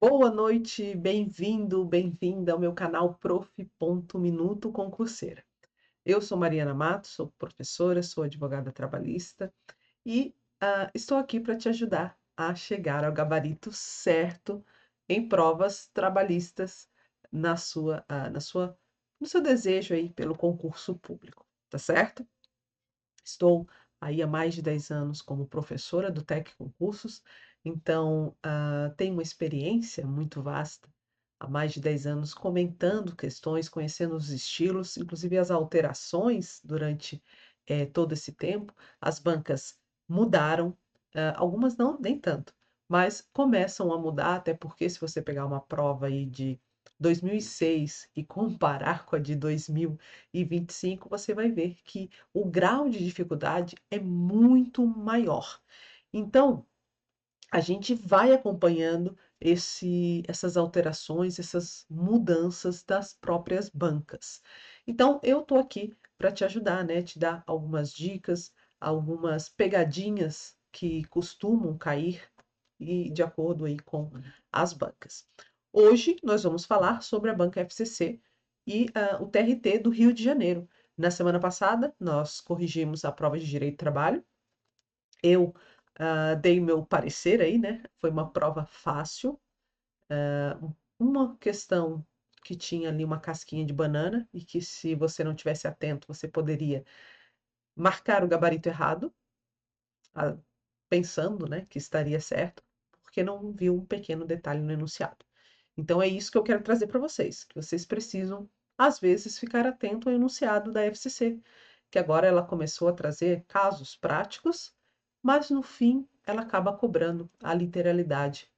Boa noite, bem-vindo, bem-vinda ao meu canal Prof. Minuto Concurseira. Eu sou Mariana Matos, sou professora, sou advogada trabalhista e estou aqui para te ajudar a chegar ao gabarito certo em provas trabalhistas na sua, no seu desejo aí pelo concurso público, tá certo? Estou aí há mais de 10 anos como professora do TEC Concursos, então, tenho uma experiência muito vasta, há mais de 10 anos comentando questões, conhecendo os estilos, inclusive as alterações durante, todo esse tempo. As bancas mudaram, algumas não, nem tanto, mas começam a mudar, até porque se você pegar uma prova aí de 2006 e comparar com a de 2025, você vai ver que o grau de dificuldade é muito maior. Então, a gente vai acompanhando essas alterações, essas mudanças das próprias bancas. Então, eu estou aqui para te ajudar, né? Te dar algumas dicas, algumas pegadinhas que costumam cair e de acordo aí com as bancas. Hoje nós vamos falar sobre a banca FCC e o TRT do Rio de Janeiro. Na semana passada, nós corrigimos a prova de Direito do Trabalho. Eu dei meu parecer aí, né? Foi uma prova fácil, uma questão que tinha ali uma casquinha de banana e que se você não tivesse atento, você poderia marcar o gabarito errado, ah, pensando, né, que estaria certo, porque não viu um pequeno detalhe no enunciado. Então é isso que eu quero trazer para vocês, que vocês precisam, às vezes, ficar atento ao enunciado da FCC, que agora ela começou a trazer casos práticos, mas no fim ela acaba cobrando a literalidade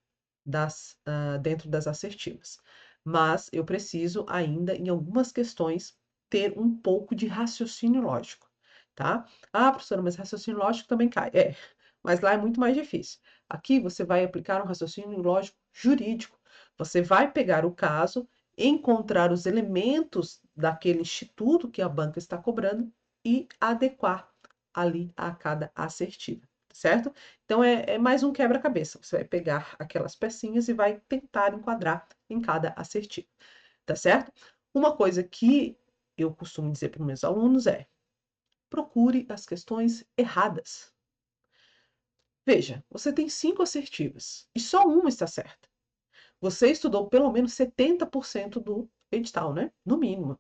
dentro das assertivas. Mas eu preciso ainda, em algumas questões, ter um pouco de raciocínio lógico, tá? Ah, professora, mas raciocínio lógico também cai. É, mas lá é muito mais difícil. Aqui você vai aplicar um raciocínio lógico jurídico. Você vai pegar o caso, encontrar os elementos daquele instituto que a banca está cobrando e adequar ali a cada assertiva, certo? Então é mais um quebra-cabeça. Você vai pegar aquelas pecinhas e vai tentar enquadrar em cada assertivo, tá certo? Uma coisa que eu costumo dizer para os meus alunos é: procure as questões erradas. Veja, você tem 5 assertivas e só uma está certa. Você estudou pelo menos 70% do edital, né? No mínimo.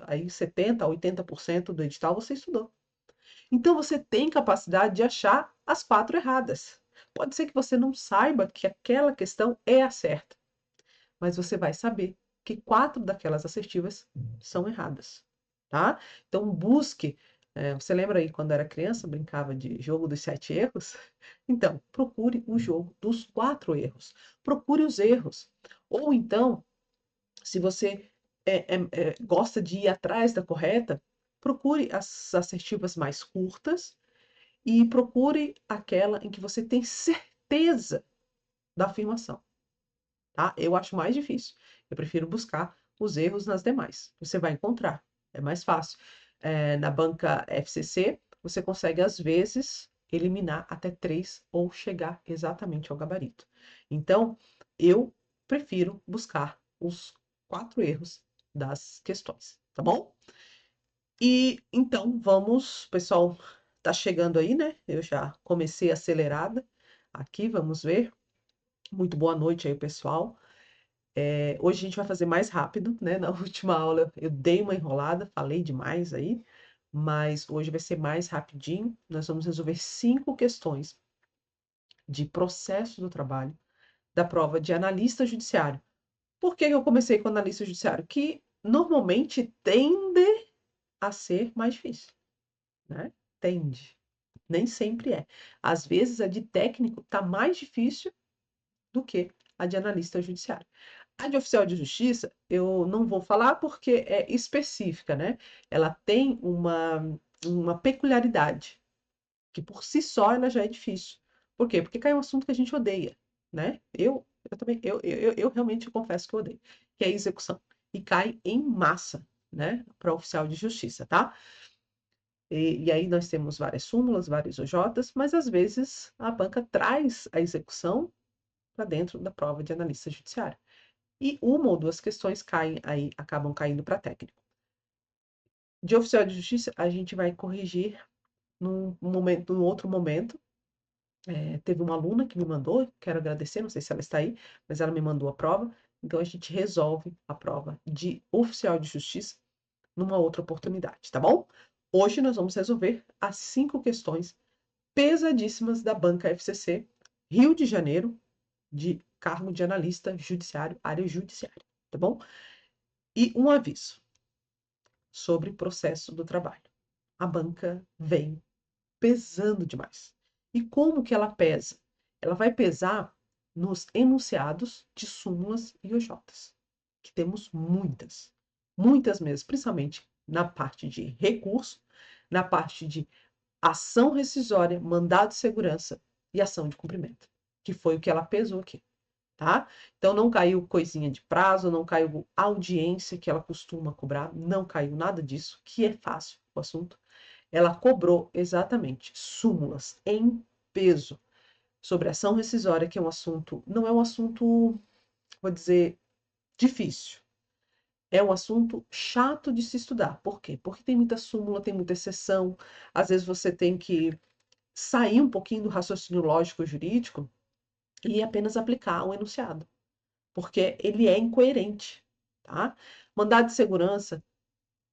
Aí 70% a 80% do edital você estudou. Então você tem capacidade de achar as 4 erradas. Pode ser que você não saiba que aquela questão é a certa, mas você vai saber que 4 daquelas assertivas são erradas, tá? Então busque, você lembra aí quando era criança, brincava de jogo dos 7 erros? Então, procure o jogo dos 4 erros. Procure os erros. Ou então, se você gosta de ir atrás da correta, procure as assertivas mais curtas e procure aquela em que você tem certeza da afirmação, tá? Eu acho mais difícil. Eu prefiro buscar os erros nas demais. Você vai encontrar, é mais fácil. Na banca FCC, você consegue, às vezes, eliminar até 3 ou chegar exatamente ao gabarito. Então, eu prefiro buscar os 4 erros das questões, tá bom? E então vamos, pessoal, tá chegando aí, né? Eu já comecei acelerada aqui, vamos ver. Muito boa noite aí, pessoal. Hoje a gente vai fazer mais rápido, né? Na última aula eu dei uma enrolada, falei demais aí, mas hoje vai ser mais rapidinho. Nós vamos resolver 5 questões de processo do trabalho da prova de analista judiciário. Por que eu comecei com analista judiciário? Que normalmente tende a ser mais difícil, né? Tende. Nem sempre é. Às vezes a de técnico está mais difícil do que a de analista judiciário. A de oficial de justiça, eu não vou falar porque é específica, né? Ela tem uma peculiaridade, que por si só ela já é difícil. Por quê? Porque cai um assunto que a gente odeia, né? Eu também, eu realmente confesso que eu odeio, que é a execução. E cai em massa, né? Para oficial de justiça, tá? E aí nós temos várias súmulas, vários OJs, mas às vezes a banca traz a execução para dentro da prova de analista judiciário. E uma ou duas questões caem aí, acabam caindo para técnico. De oficial de justiça, a gente vai corrigir num outro momento. Teve uma aluna que me mandou, quero agradecer, não sei se ela está aí, mas ela me mandou a prova. Então a gente resolve a prova de oficial de justiça numa outra oportunidade, tá bom? Hoje nós vamos resolver as 5 questões pesadíssimas da banca FCC, Rio de Janeiro, de cargo de analista judiciário, área judiciária, tá bom? E um aviso sobre processo do trabalho. A banca vem pesando demais. E como que ela pesa? Ela vai pesar nos enunciados de súmulas e OJs, que temos muitas, muitas mesmo, principalmente na parte de recurso, na parte de ação rescisória, mandado de segurança e ação de cumprimento, que foi o que ela pesou aqui, tá? Então não caiu coisinha de prazo, não caiu audiência que ela costuma cobrar, não caiu nada disso, que é fácil o assunto. Ela cobrou exatamente súmulas em peso sobre ação rescisória, que é um assunto, não é um assunto, vou dizer, difícil. É um assunto chato de se estudar. Por quê? Porque tem muita súmula, tem muita exceção. Às vezes você tem que sair um pouquinho do raciocínio lógico jurídico e apenas aplicar o enunciado, porque ele é incoerente, tá? Mandado de segurança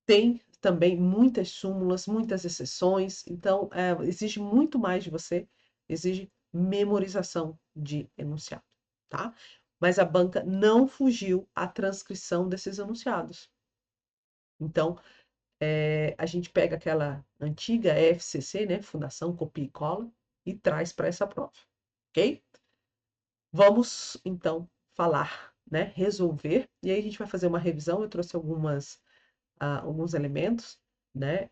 tem também muitas súmulas, muitas exceções, então exige muito mais de você, exige memorização de enunciado, tá? Mas a banca não fugiu à transcrição desses enunciados. Então, a gente pega aquela antiga FCC, né, Fundação Copia e Cola, e traz para essa prova, ok? Vamos, então, falar, né, resolver, e aí a gente vai fazer uma revisão. Eu trouxe alguns elementos, né,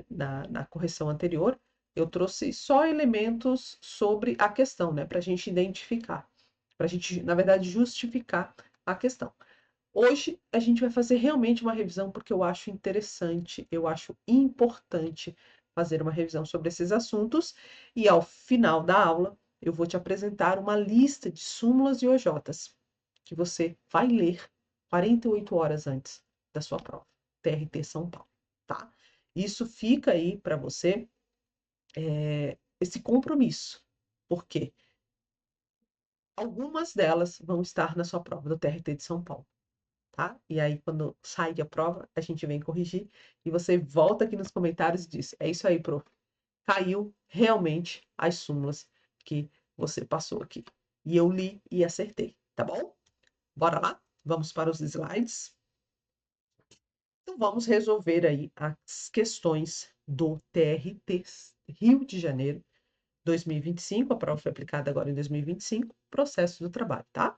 na correção anterior. Eu trouxe só elementos sobre a questão, né, para a gente identificar, para a gente, na verdade, justificar a questão. Hoje a gente vai fazer realmente uma revisão, porque eu acho interessante, eu acho importante fazer uma revisão sobre esses assuntos, e ao final da aula eu vou te apresentar uma lista de súmulas e OJs que você vai ler 48 horas antes da sua prova, TRT São Paulo, tá? Isso fica aí para você, esse compromisso, porque algumas delas vão estar na sua prova do TRT de São Paulo. Tá? E aí, quando sair a prova, a gente vem corrigir e você volta aqui nos comentários e diz: é isso aí, prof. Caiu realmente as súmulas que você passou aqui. E eu li e acertei, tá bom? Bora lá? Vamos para os slides. Então, vamos resolver aí as questões do TRT Rio de Janeiro 2025. A prova foi aplicada agora em 2025. Processo do trabalho, tá?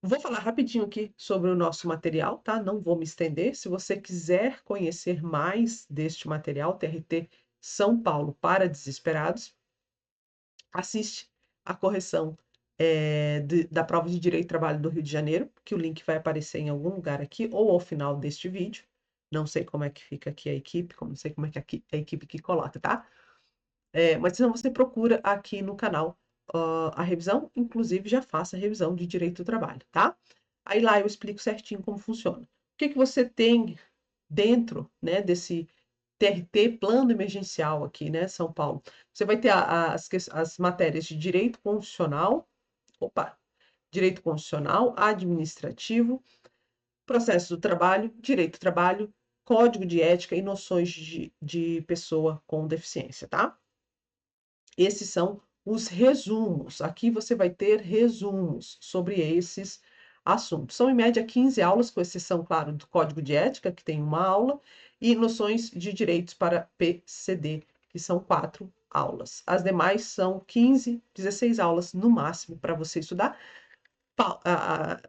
Vou falar rapidinho aqui sobre o nosso material, tá? Não vou me estender. Se você quiser conhecer mais deste material, TRT São Paulo para Desesperados, assiste a correção da prova de Direito e Trabalho do Rio de Janeiro, que o link vai aparecer em algum lugar aqui ou ao final deste vídeo. Não sei como é que fica aqui a equipe, não sei como é que a equipe que coloca, tá? Mas senão você procura aqui no canal a revisão, inclusive já faça a revisão de Direito do Trabalho, tá? Aí lá eu explico certinho como funciona. O que que você tem dentro, né, desse TRT, Plano Emergencial aqui, né, São Paulo? Você vai ter as matérias de Direito Constitucional, Direito Constitucional, Administrativo, Processo do Trabalho, Direito do Trabalho, Código de Ética e noções de pessoa com deficiência, tá? Esses são os resumos. Aqui você vai ter resumos sobre esses assuntos. São, em média, 15 aulas, com exceção, claro, do Código de Ética, que tem uma aula, e noções de direitos para PCD, que são 4 aulas. As demais são 15, 16 aulas no máximo para você estudar,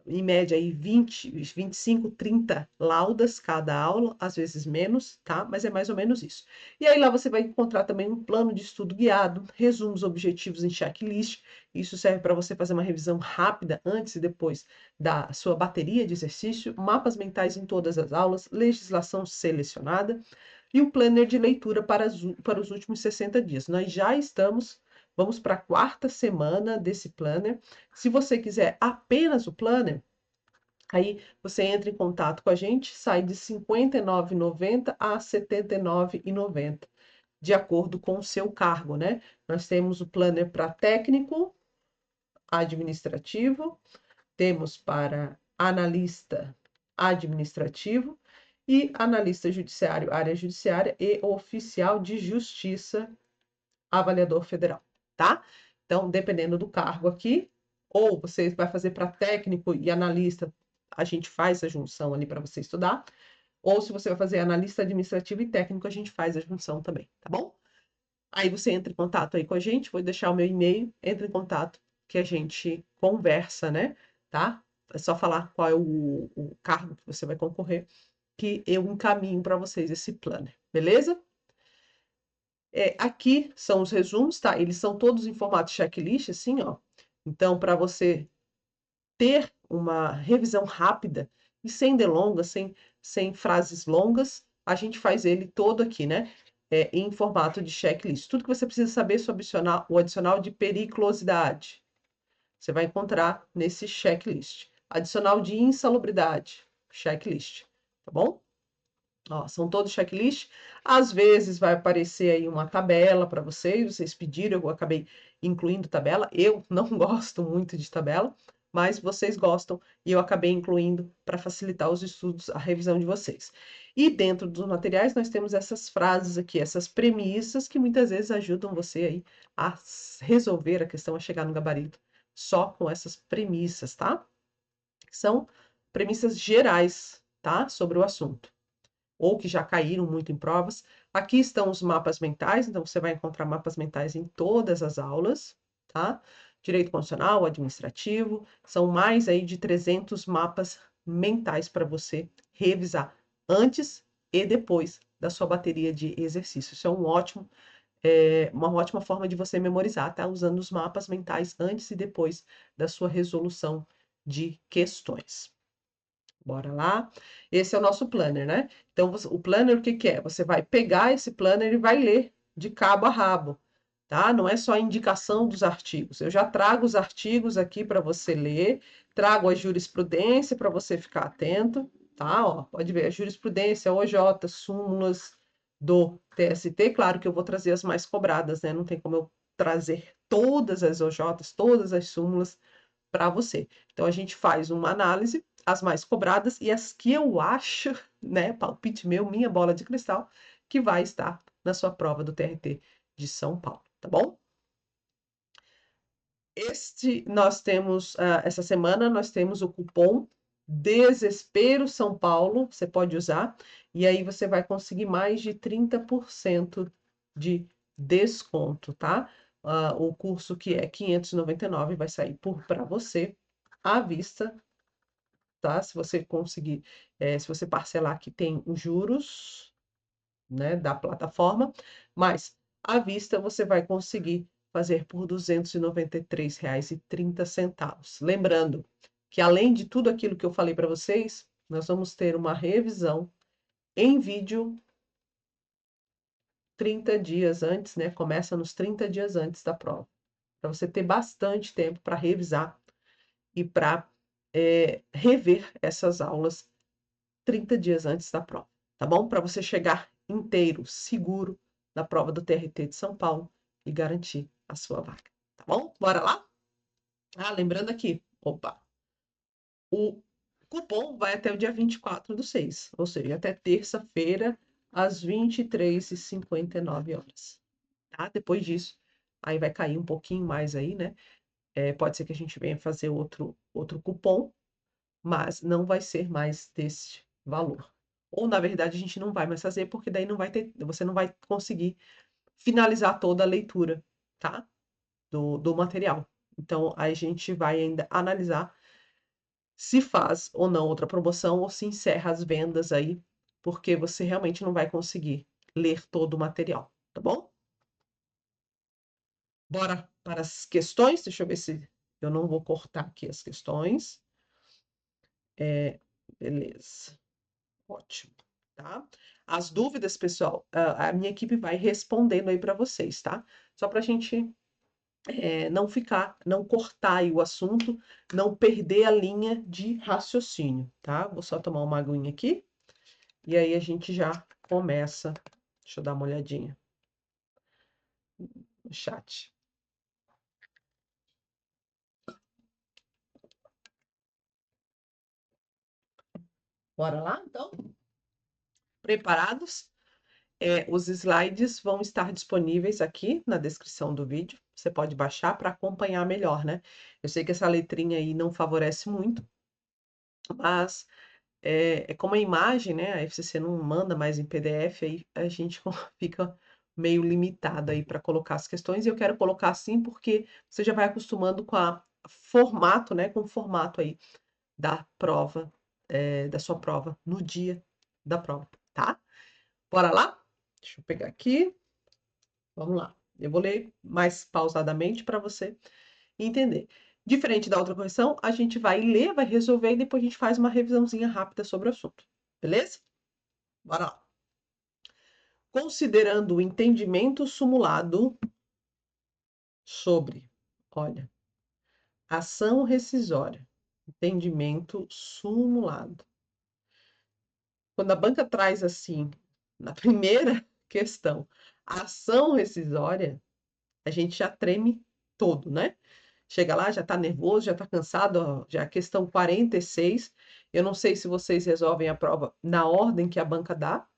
em média aí 20, 25, 30 laudas cada aula, às vezes menos, tá? Mas é mais ou menos isso. E aí lá você vai encontrar também um plano de estudo guiado, resumos objetivos em checklist. Isso serve para você fazer uma revisão rápida antes e depois da sua bateria de exercício, mapas mentais em todas as aulas, legislação selecionada e um planner de leitura para os últimos 60 dias. Nós já estamos Vamos para a quarta semana desse planner. Se você quiser apenas o planner, aí você entra em contato com a gente, sai de R$ 59,90 a R$ 79,90, de acordo com o seu cargo, né? Nós temos o planner para técnico, administrativo, temos para analista administrativo e analista judiciário, área judiciária e oficial de justiça, avaliador federal, tá? Então, dependendo do cargo aqui, ou você vai fazer para técnico e analista, a gente faz a junção ali para você estudar, ou se você vai fazer analista administrativo e técnico, a gente faz a junção também, tá bom? Aí você entra em contato aí com a gente, vou deixar o meu e-mail, entra em contato que a gente conversa, né? Tá? É só falar qual é o cargo que você vai concorrer, que eu encaminho para vocês esse planner, beleza? Aqui são os resumos, tá? Eles são todos em formato checklist, assim, ó. Então, para você ter uma revisão rápida e sem delongas, sem frases longas, a gente faz ele todo aqui, né? Em formato de checklist. Tudo que você precisa saber sobre o adicional de periculosidade, você vai encontrar nesse checklist. Adicional de insalubridade, checklist, tá bom? Ó, são todos checklist. Às vezes vai aparecer aí uma tabela para vocês pediram, eu acabei incluindo tabela. Eu não gosto muito de tabela, mas vocês gostam e eu acabei incluindo para facilitar os estudos, a revisão de vocês. E dentro dos materiais nós temos essas frases aqui, essas premissas que muitas vezes ajudam você aí a resolver a questão, a chegar no gabarito só com essas premissas, tá? São premissas gerais, tá? Sobre o assunto ou que já caíram muito em provas. Aqui estão os mapas mentais, então você vai encontrar mapas mentais em todas as aulas, tá? Direito constitucional, administrativo, são mais aí de 300 mapas mentais para você revisar antes e depois da sua bateria de exercícios. Isso é uma ótima forma de você memorizar, tá? Usando os mapas mentais antes e depois da sua resolução de questões. Bora lá. Esse é o nosso planner, né? Então, o planner, o que que é? Você vai pegar esse planner e vai ler de cabo a rabo, tá? Não é só a indicação dos artigos. Eu já trago os artigos aqui para você ler, trago a jurisprudência para você ficar atento, tá? Ó, pode ver, a jurisprudência, OJ, súmulas do TST. Claro que eu vou trazer as mais cobradas, né? Não tem como eu trazer todas as OJs, todas as súmulas para você. Então, a gente faz uma análise, as mais cobradas e as que eu acho, né, palpite meu, minha bola de cristal, que vai estar na sua prova do TRT de São Paulo, tá bom? Nós temos, essa semana, nós temos o cupom Desespero São Paulo, você pode usar, e aí você vai conseguir mais de 30% de desconto, tá? O curso que é 599 vai sair para você à vista, tá? Se você conseguir, se você parcelar aqui tem os juros, né, da plataforma, mas à vista você vai conseguir fazer por R$ 293,30. Lembrando que além de tudo aquilo que eu falei para vocês, nós vamos ter uma revisão em vídeo 30 dias antes, né? Começa nos 30 dias antes da prova, para você ter bastante tempo para revisar e para rever essas aulas 30 dias antes da prova, tá bom? Para você chegar inteiro, seguro na prova do TRT de São Paulo e garantir a sua vaga, tá bom? Bora lá? Lembrando aqui, opa, o cupom vai até o dia 24/6, ou seja, até terça-feira, às 23h59, tá? Depois disso, aí vai cair um pouquinho mais aí, né? Pode ser que a gente venha fazer outro cupom, mas não vai ser mais deste valor. Ou, na verdade, a gente não vai mais fazer, porque daí você não vai conseguir finalizar toda a leitura, tá? Do material. Então, a gente vai ainda analisar se faz ou não outra promoção ou se encerra as vendas aí, porque você realmente não vai conseguir ler todo o material, tá bom? Bora para as questões. Deixa eu ver se eu não vou cortar aqui as questões. Beleza. Ótimo, tá? As dúvidas, pessoal, a minha equipe vai respondendo aí para vocês, tá? Só para a gente não cortar aí o assunto, não perder a linha de raciocínio, tá? Vou só tomar uma aguinha aqui e aí a gente já começa. Deixa eu dar uma olhadinha no chat. Bora lá, então? Preparados? Os slides vão estar disponíveis aqui na descrição do vídeo. Você pode baixar para acompanhar melhor, né? Eu sei que essa letrinha aí não favorece muito, mas é como a imagem, né? A FCC não manda mais em PDF, aí a gente fica meio limitado aí para colocar as questões. E eu quero colocar assim porque você já vai acostumando com a formato, né? Com o formato aí da prova, da sua prova no dia da prova, tá? Bora lá? Deixa eu pegar aqui. Vamos lá. Eu vou ler mais pausadamente para você entender. Diferente da outra correção, a gente vai ler, vai resolver e depois a gente faz uma revisãozinha rápida sobre o assunto. Beleza? Bora lá. Considerando o entendimento simulado sobre, olha, ação rescisória, entendimento simulado. Quando a banca traz assim, na primeira questão, ação rescisória, a gente já treme todo, né? Chega lá, já tá nervoso, já tá cansado, ó, já é questão 46. Eu não sei se vocês resolvem a prova na ordem que a banca dá,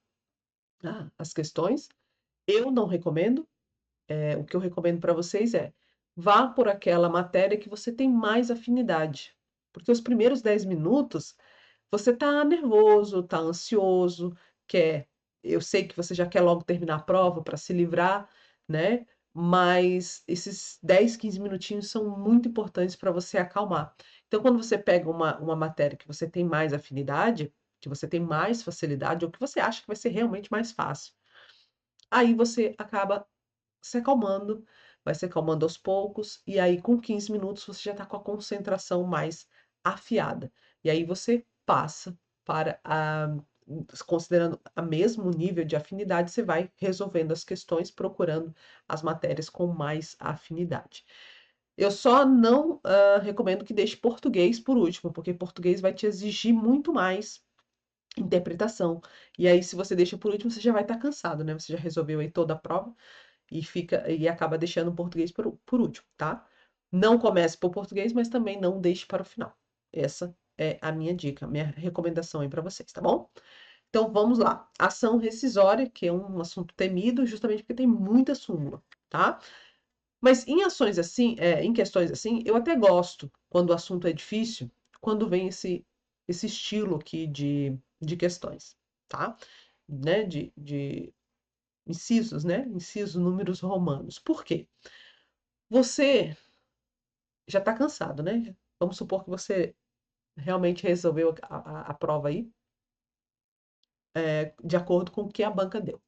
as questões. Eu não recomendo. O que eu recomendo para vocês é vá por aquela matéria que você tem mais afinidade. Porque os primeiros 10 minutos você tá nervoso, tá ansioso, quer. Eu sei que você já quer logo terminar a prova para se livrar, né? Mas esses 10, 15 minutinhos são muito importantes para você acalmar. Então, quando você pega uma matéria que você tem mais afinidade, que você tem mais facilidade, ou que você acha que vai ser realmente mais fácil, aí você acaba se acalmando, vai se acalmando aos poucos, e aí com 15 minutos você já está com a concentração mais afiada. E aí você passa para considerando o mesmo nível de afinidade, você vai resolvendo as questões, procurando as matérias com mais afinidade. Eu só não recomendo que deixe português por último, porque português vai te exigir muito mais interpretação. E aí, se você deixa por último, você já vai estar cansado, né? Você já resolveu aí toda a prova e acaba deixando o português por último, tá? Não comece por português, mas também não deixe para o final. Essa é a minha dica, minha recomendação aí para vocês, tá bom? Então vamos lá. Ação rescisória, que é um assunto temido, justamente porque tem muita súmula, tá? Mas em ações assim, em questões assim, eu até gosto quando o assunto é difícil, quando vem esse estilo aqui de questões, tá? Né? De incisos, né? Incisos, números romanos. Por quê? Você já está cansado, né? Vamos supor que você realmente resolveu a prova aí, de acordo com o que a banca deu.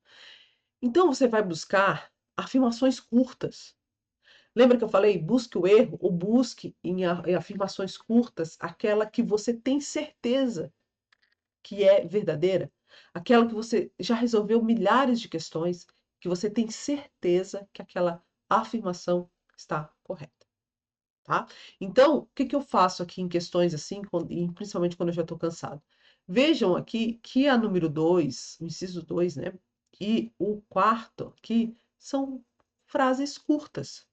Então você vai buscar afirmações curtas. Lembra que eu falei, busque o erro ou busque em afirmações curtas aquela que você tem certeza que é verdadeira, aquela que você já resolveu milhares de questões, que você tem certeza que aquela afirmação está correta, tá? Então, o que que eu faço aqui em questões assim, e principalmente quando eu já estou cansado? Vejam aqui que a número 2, o inciso 2, né? E o quarto aqui são frases curtas.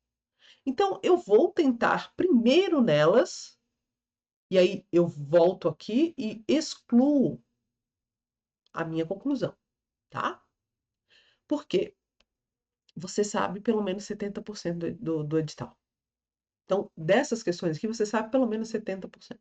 Então, eu vou tentar primeiro nelas, e aí eu volto aqui e excluo a minha conclusão, tá? Por quê? Você sabe pelo menos 70% do edital. Então, dessas questões aqui, você sabe pelo menos 70%.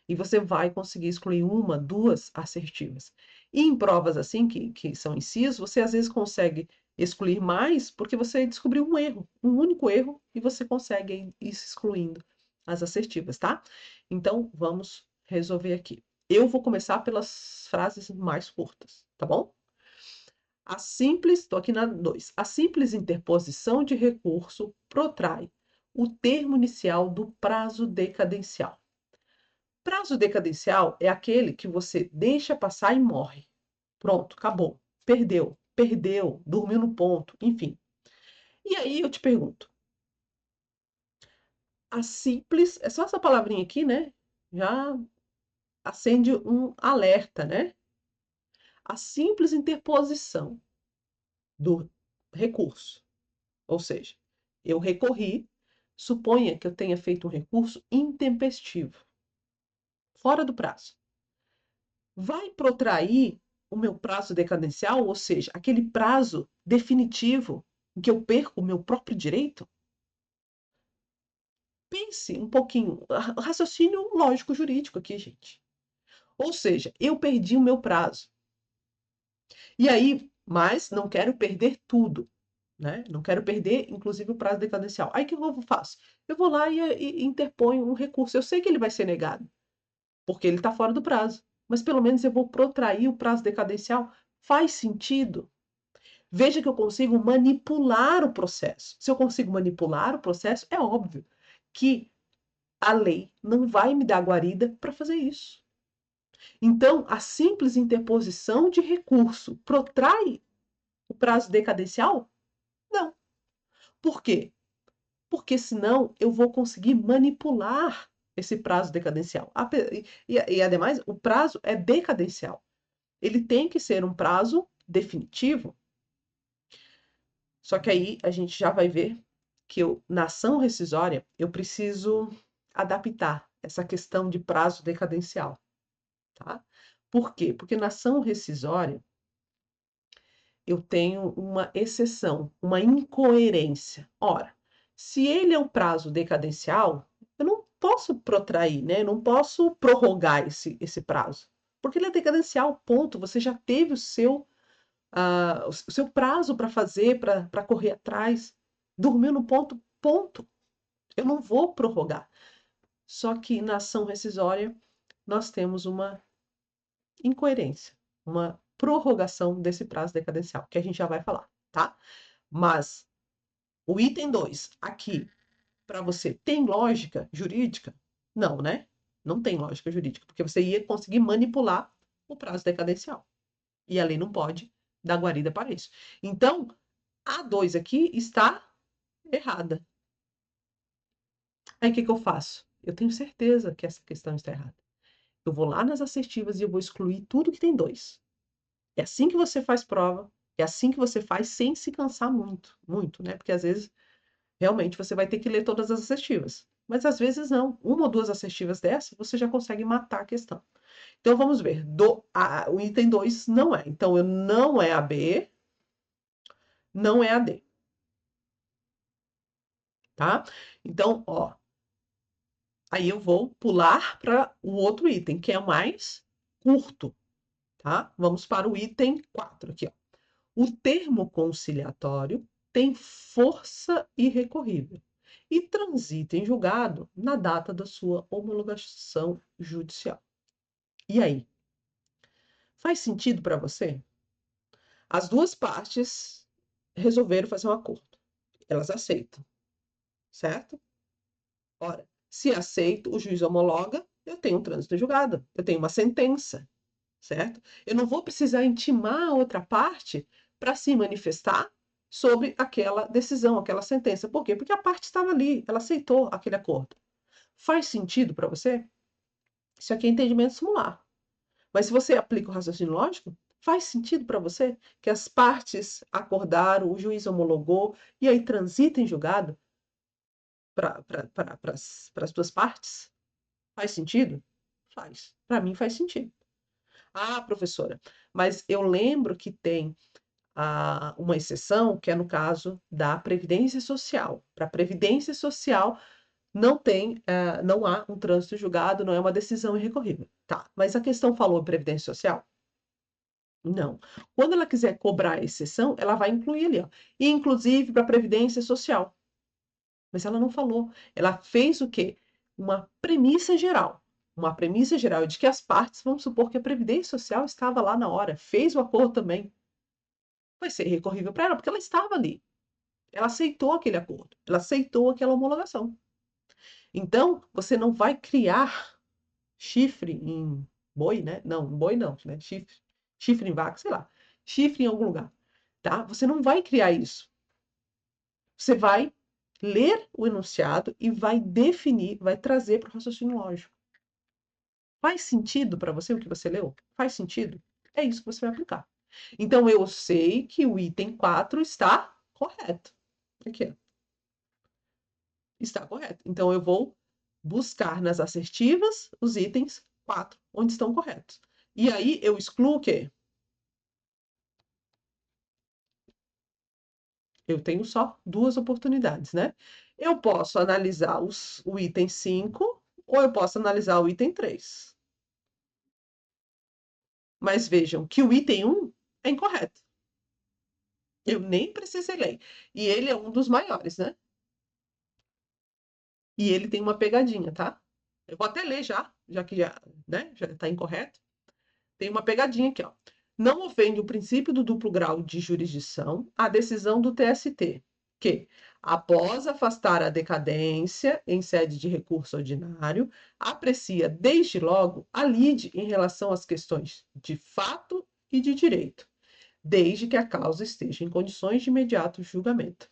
E você vai conseguir excluir uma, duas assertivas. E em provas assim, que são incisos, você às vezes consegue excluir mais porque você descobriu um erro, um único erro, e você consegue ir se excluindo as assertivas, tá? Então, vamos resolver aqui. Eu vou começar pelas frases mais curtas, tá bom? A simples, estou aqui na 2. A simples interposição de recurso protrai o termo inicial do prazo decadencial. Prazo decadencial é aquele que você deixa passar e morre. Pronto, acabou. Perdeu, perdeu, dormiu no ponto, enfim. E aí eu te pergunto: A simples, é só essa palavrinha aqui, né? Já acende um alerta, né? A simples interposição do recurso. Ou seja, eu recorri, suponha que eu tenha feito um recurso intempestivo, fora do prazo. Vai protrair o meu prazo decadencial, ou seja, aquele prazo definitivo em que eu perco o meu próprio direito? Pense um pouquinho, raciocínio lógico jurídico aqui, gente. Ou seja, eu perdi o meu prazo. E aí, mas não quero perder tudo, né? Não quero perder, inclusive, o prazo decadencial. Aí o que eu faço? Eu vou lá e interponho um recurso. Eu sei que ele vai ser negado, porque ele está fora do prazo. Mas pelo menos eu vou protrair o prazo decadencial. Faz sentido? Veja que eu consigo manipular o processo. Se eu consigo manipular o processo, é óbvio que a lei não vai me dar guarida para fazer isso. Então, a simples interposição de recurso protrai o prazo decadencial? Não. Por quê? Porque senão eu vou conseguir manipular esse prazo decadencial. E, ademais, o prazo é decadencial. Ele tem que ser um prazo definitivo. Só que aí a gente já vai ver que na ação rescisória eu preciso adaptar essa questão de prazo decadencial, tá? Por quê? Porque na ação rescisória eu tenho uma exceção, uma incoerência. Ora, se ele é um prazo decadencial, eu não posso protrair, né? Eu não posso prorrogar esse prazo, porque ele é decadencial, ponto. Você já teve o seu prazo para fazer, para correr atrás, dormiu no ponto, ponto. Eu não vou prorrogar. Só que na ação rescisória nós temos uma incoerência, uma prorrogação desse prazo decadencial, que a gente já vai falar, tá? Mas o item 2 aqui, para você, tem lógica jurídica? Não, né? Não tem lógica jurídica, porque você ia conseguir manipular o prazo decadencial. E a lei não pode dar guarida para isso. Então, a 2 aqui está errada. Aí o que, que eu faço? Eu tenho certeza que essa questão está errada. Eu vou lá nas assertivas e eu vou excluir tudo que tem 2. É assim que você faz prova, é assim que você faz sem se cansar muito, muito, né? Porque às vezes realmente você vai ter que ler todas as assertivas. Mas às vezes não. Uma ou duas assertivas dessa, você já consegue matar a questão. Então vamos ver. O item 2 não é. Então, eu não é a B, não é a D. Tá? Então, ó. Aí eu vou pular para o outro item, que é o mais curto. Tá? Vamos para o item 4 aqui, ó. O termo conciliatório tem força irrecorrível e transita em julgado na data da sua homologação judicial. E aí? Faz sentido para você? As duas partes resolveram fazer um acordo. Elas aceitam, certo? Ora, se aceito, o juiz homologa, eu tenho um trânsito julgado, eu tenho uma sentença, certo? Eu não vou precisar intimar a outra parte para se manifestar sobre aquela decisão, aquela sentença. Por quê? Porque a parte estava ali, ela aceitou aquele acordo. Faz sentido para você? Isso aqui é entendimento simular. Mas se você aplica o raciocínio lógico, faz sentido para você que as partes acordaram, o juiz homologou e aí transita em julgado para as duas partes? Faz sentido? Faz. Para mim faz sentido. Ah, professora, mas eu lembro que tem uma exceção, que é no caso da Previdência Social. Para a Previdência Social não há um trânsito julgado, não é uma decisão irrecorrível. Tá, mas a questão falou em Previdência Social? Não. Quando ela quiser cobrar a exceção, ela vai incluir ali, ó. E inclusive para a Previdência Social. Mas ela não falou. Ela fez o quê? Uma premissa geral. Uma premissa geral de que as partes, vamos supor que a Previdência Social estava lá na hora, fez o acordo também. Vai ser recorrível para ela, porque ela estava ali. Ela aceitou aquele acordo, ela aceitou aquela homologação. Então, você não vai criar chifre em boi, né? Não, boi não, né? Chifre em vaca, sei lá. Chifre em algum lugar, tá? Você não vai criar isso. Você vai ler o enunciado e vai definir, vai trazer para o raciocínio lógico. Faz sentido para você o que você leu? Faz sentido? É isso que você vai aplicar. Então, eu sei que o item 4 está correto. Aqui, ó. Está correto. Então, eu vou buscar nas assertivas os itens 4, onde estão corretos. E aí, eu excluo o quê? Eu tenho só duas oportunidades, né? Eu posso analisar o item 5 ou eu posso analisar o item 3. Mas vejam que o item 1 é incorreto. Eu nem precisei ler. E ele é um dos maiores, né? E ele tem uma pegadinha, tá? Eu vou até ler já que né, já está incorreto. Tem uma pegadinha aqui, ó. Não ofende o princípio do duplo grau de jurisdição a decisão do TST, que, após afastar a decadência em sede de recurso ordinário, aprecia desde logo a lide em relação às questões de fato e de direito, desde que a causa esteja em condições de imediato julgamento.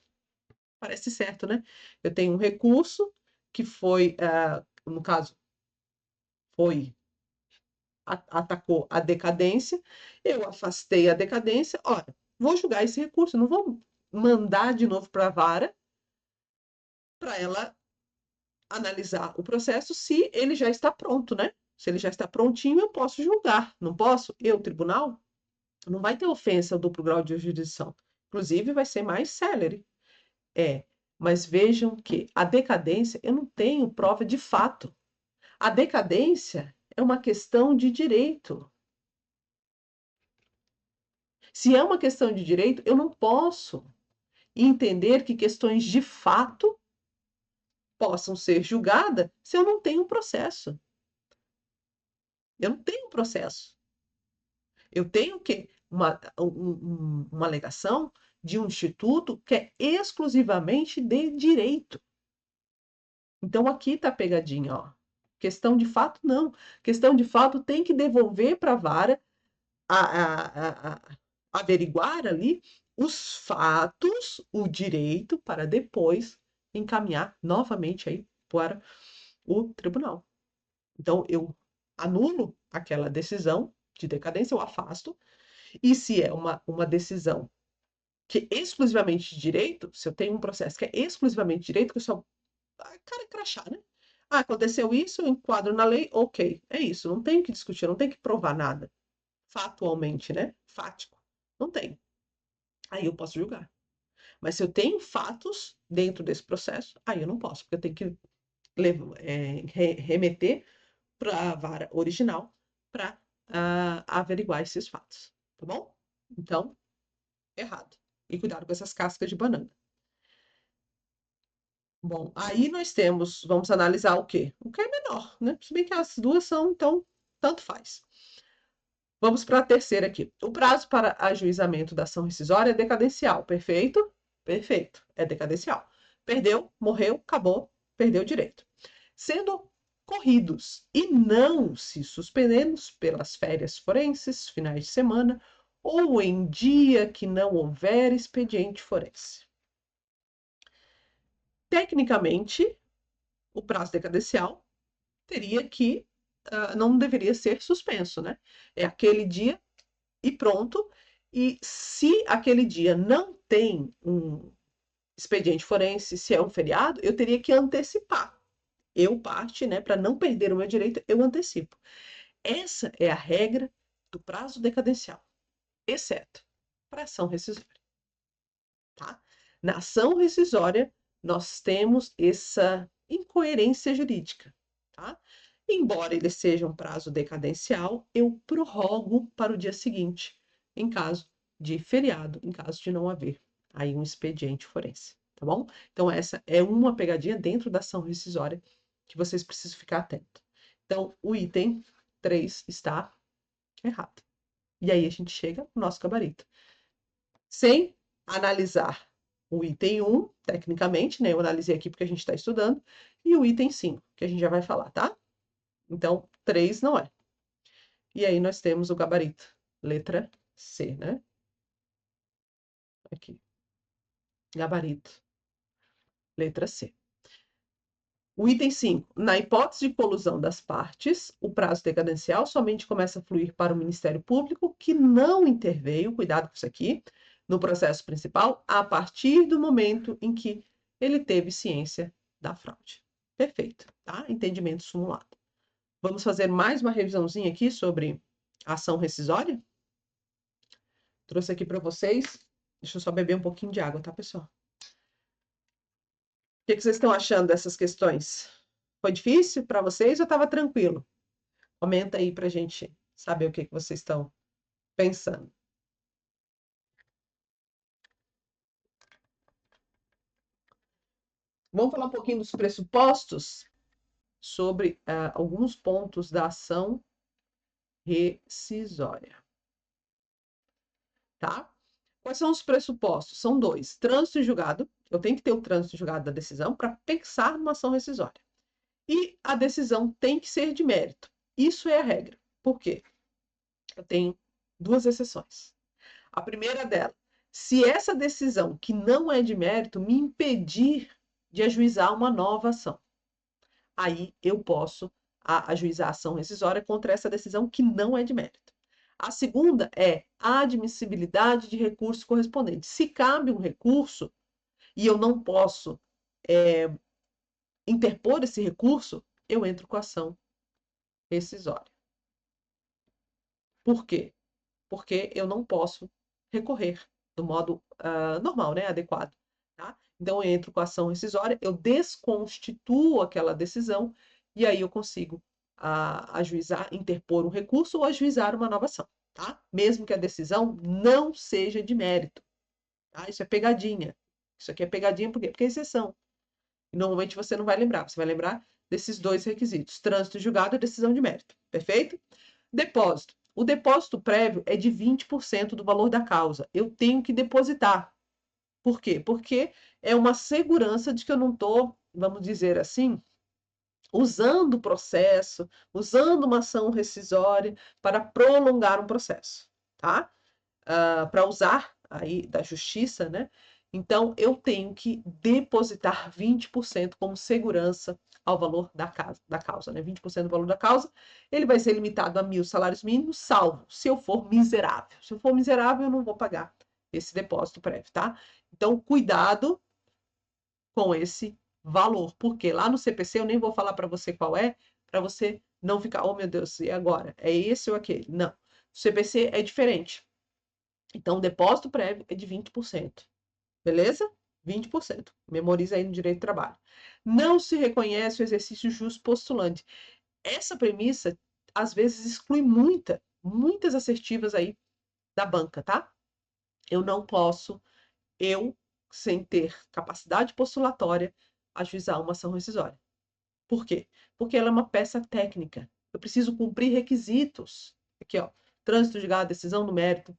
Parece certo, né? Eu tenho um recurso que foi, no caso, atacou a decadência, eu afastei a decadência, ora, vou julgar esse recurso, não vou mandar de novo para a vara para ela analisar o processo se ele já está pronto, né? Se ele já está prontinho, eu posso julgar, não posso? Eu, tribunal, não vai ter ofensa ao duplo grau de jurisdição. Inclusive, vai ser mais célere. Mas vejam que a decadência, eu não tenho prova de fato. A decadência é uma questão de direito. Se é uma questão de direito, eu não posso entender que questões de fato possam ser julgadas se eu não tenho um processo. Eu não tenho um processo. Eu tenho que uma alegação de um instituto que é exclusivamente de direito. Então aqui está a pegadinha, ó. Questão de fato, não. Questão de fato tem que devolver para a vara averiguar ali os fatos, o direito, para depois encaminhar novamente aí para o tribunal. Então, eu anulo aquela decisão de decadência, eu afasto, e se é uma decisão que é exclusivamente de direito, se eu tenho um processo que é exclusivamente de direito, que eu só. Cara, é crachá, né? Ah, aconteceu isso, eu enquadro na lei, ok. É isso, não tenho que discutir, não tenho que provar nada. Fatualmente, né? Fático. Não tem. Aí eu posso julgar. Mas se eu tenho fatos dentro desse processo, aí eu não posso, porque eu tenho que remeter para a vara original para averiguar esses fatos. Tá bom? Então, errado. E cuidado com essas cascas de banana. Bom, aí nós temos, vamos analisar o quê? O que é menor, né? Se bem que as duas são, então, tanto faz. Vamos para a terceira aqui. O prazo para ajuizamento da ação rescisória é decadencial. Perfeito? Perfeito. É decadencial. Perdeu, morreu, acabou, perdeu o direito. Sendo corridos e não se suspendendo pelas férias forenses, finais de semana, ou em dia que não houver expediente forense. Tecnicamente, o prazo decadencial teria que, não deveria ser suspenso, né? É aquele dia e pronto. E se aquele dia não tem um expediente forense, se é um feriado, eu teria que antecipar. Eu, parte, né, para não perder o meu direito, eu antecipo. Essa é a regra do prazo decadencial, exceto para ação rescisória. Tá? Na ação rescisória, nós temos essa incoerência jurídica. Tá? Embora ele seja um prazo decadencial, eu prorrogo para o dia seguinte, em caso de feriado, em caso de não haver aí um expediente forense, tá bom? Então, essa é uma pegadinha dentro da ação rescisória que vocês precisam ficar atentos. Então, o item 3 está errado. E aí a gente chega no nosso gabarito. Sem analisar o item 1, tecnicamente, né? Eu analisei aqui porque a gente está estudando, e o item 5, que a gente já vai falar, tá? Então, 3 não é. E aí nós temos o gabarito, letra C, né? Aqui. Gabarito. Letra C. O item 5. Na hipótese de colusão das partes, o prazo decadencial somente começa a fluir para o Ministério Público, que não interveio, cuidado com isso aqui, no processo principal, a partir do momento em que ele teve ciência da fraude. Perfeito, tá? Entendimento simulado. Vamos fazer mais uma revisãozinha aqui sobre a ação rescisória? Trouxe aqui para vocês. Deixa eu só beber um pouquinho de água, tá, pessoal? O que vocês estão achando dessas questões? Foi difícil para vocês ou estava tranquilo? Comenta aí para a gente saber o que vocês estão pensando. Vamos falar um pouquinho dos pressupostos sobre alguns pontos da ação rescisória. Tá? Quais são os pressupostos? São dois. Trânsito em julgado. Eu tenho que ter o trânsito em julgado da decisão para pensar numa ação rescisória. E a decisão tem que ser de mérito. Isso é a regra. Por quê? Eu tenho duas exceções. A primeira dela, se essa decisão que não é de mérito me impedir de ajuizar uma nova ação, aí eu posso ajuizar a ação rescisória contra essa decisão que não é de mérito. A segunda é a admissibilidade de recurso correspondente. Se cabe um recurso e eu não posso interpor esse recurso, eu entro com a ação rescisória. Por quê? Porque eu não posso recorrer do modo normal, né, adequado. Tá? Então, eu entro com a ação rescisória, eu desconstituo aquela decisão e aí eu consigo ajuizar, interpor um recurso ou ajuizar uma nova ação. Tá? Mesmo que a decisão não seja de mérito. Tá? Isso é pegadinha. Isso aqui é pegadinha por quê? Porque é exceção. E normalmente você não vai lembrar. Você vai lembrar desses dois requisitos: trânsito julgado e decisão de mérito. Perfeito? Depósito. O depósito prévio é de 20% do valor da causa. Eu tenho que depositar. Por quê? Porque é uma segurança de que eu não estou, vamos dizer assim, usando o processo, usando uma ação rescisória para prolongar um processo, tá? Para usar aí da justiça, né? Então, eu tenho que depositar 20% como segurança ao valor da causa, né? 20% do valor da causa, ele vai ser limitado a 1.000 salários mínimos, salvo se eu for miserável. Se eu for miserável, eu não vou pagar esse depósito prévio, tá? Então, cuidado com esse valor, porque lá no CPC eu nem vou falar para você qual é, para você não ficar, oh meu Deus, e agora? É esse ou aquele? Não. O CPC é diferente. Então, o depósito prévio é de 20%. Beleza? 20%. Memoriza aí no direito do trabalho. Não se reconhece o exercício justo postulante. Essa premissa, às vezes, exclui muitas assertivas aí da banca, tá? Eu não posso, sem ter capacidade postulatória, ajuizar uma ação rescisória. Por quê? Porque ela é uma peça técnica. Eu preciso cumprir requisitos. Aqui, ó, trânsito de decisão no mérito.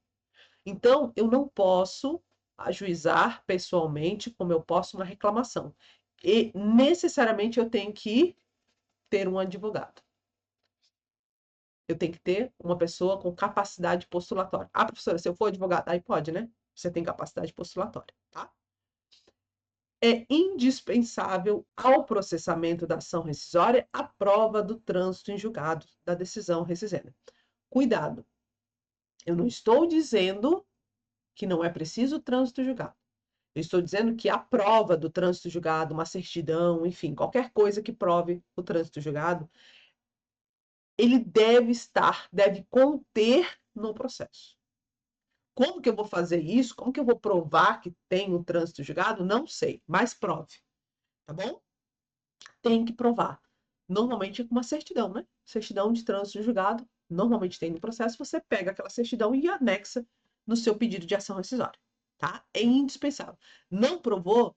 Então, eu não posso ajuizar pessoalmente como eu posso uma reclamação. E necessariamente eu tenho que ter um advogado. Eu tenho que ter uma pessoa com capacidade postulatória. Ah, professora, se eu for advogado, aí pode, né? Você tem capacidade postulatória, tá? É indispensável ao processamento da ação rescisória a prova do trânsito em julgado da decisão rescisória. Cuidado, eu não estou dizendo que não é preciso trânsito julgado. Eu estou dizendo que a prova do trânsito julgado, uma certidão, enfim, qualquer coisa que prove o trânsito julgado, ele deve conter no processo. Como que eu vou fazer isso? Como que eu vou provar que tem o trânsito julgado? Não sei, mas prove, tá bom? Tem que provar. Normalmente é com uma certidão, né? Certidão de trânsito julgado, normalmente tem no processo, você pega aquela certidão e anexa no seu pedido de ação rescisória, tá? É indispensável. Não provou,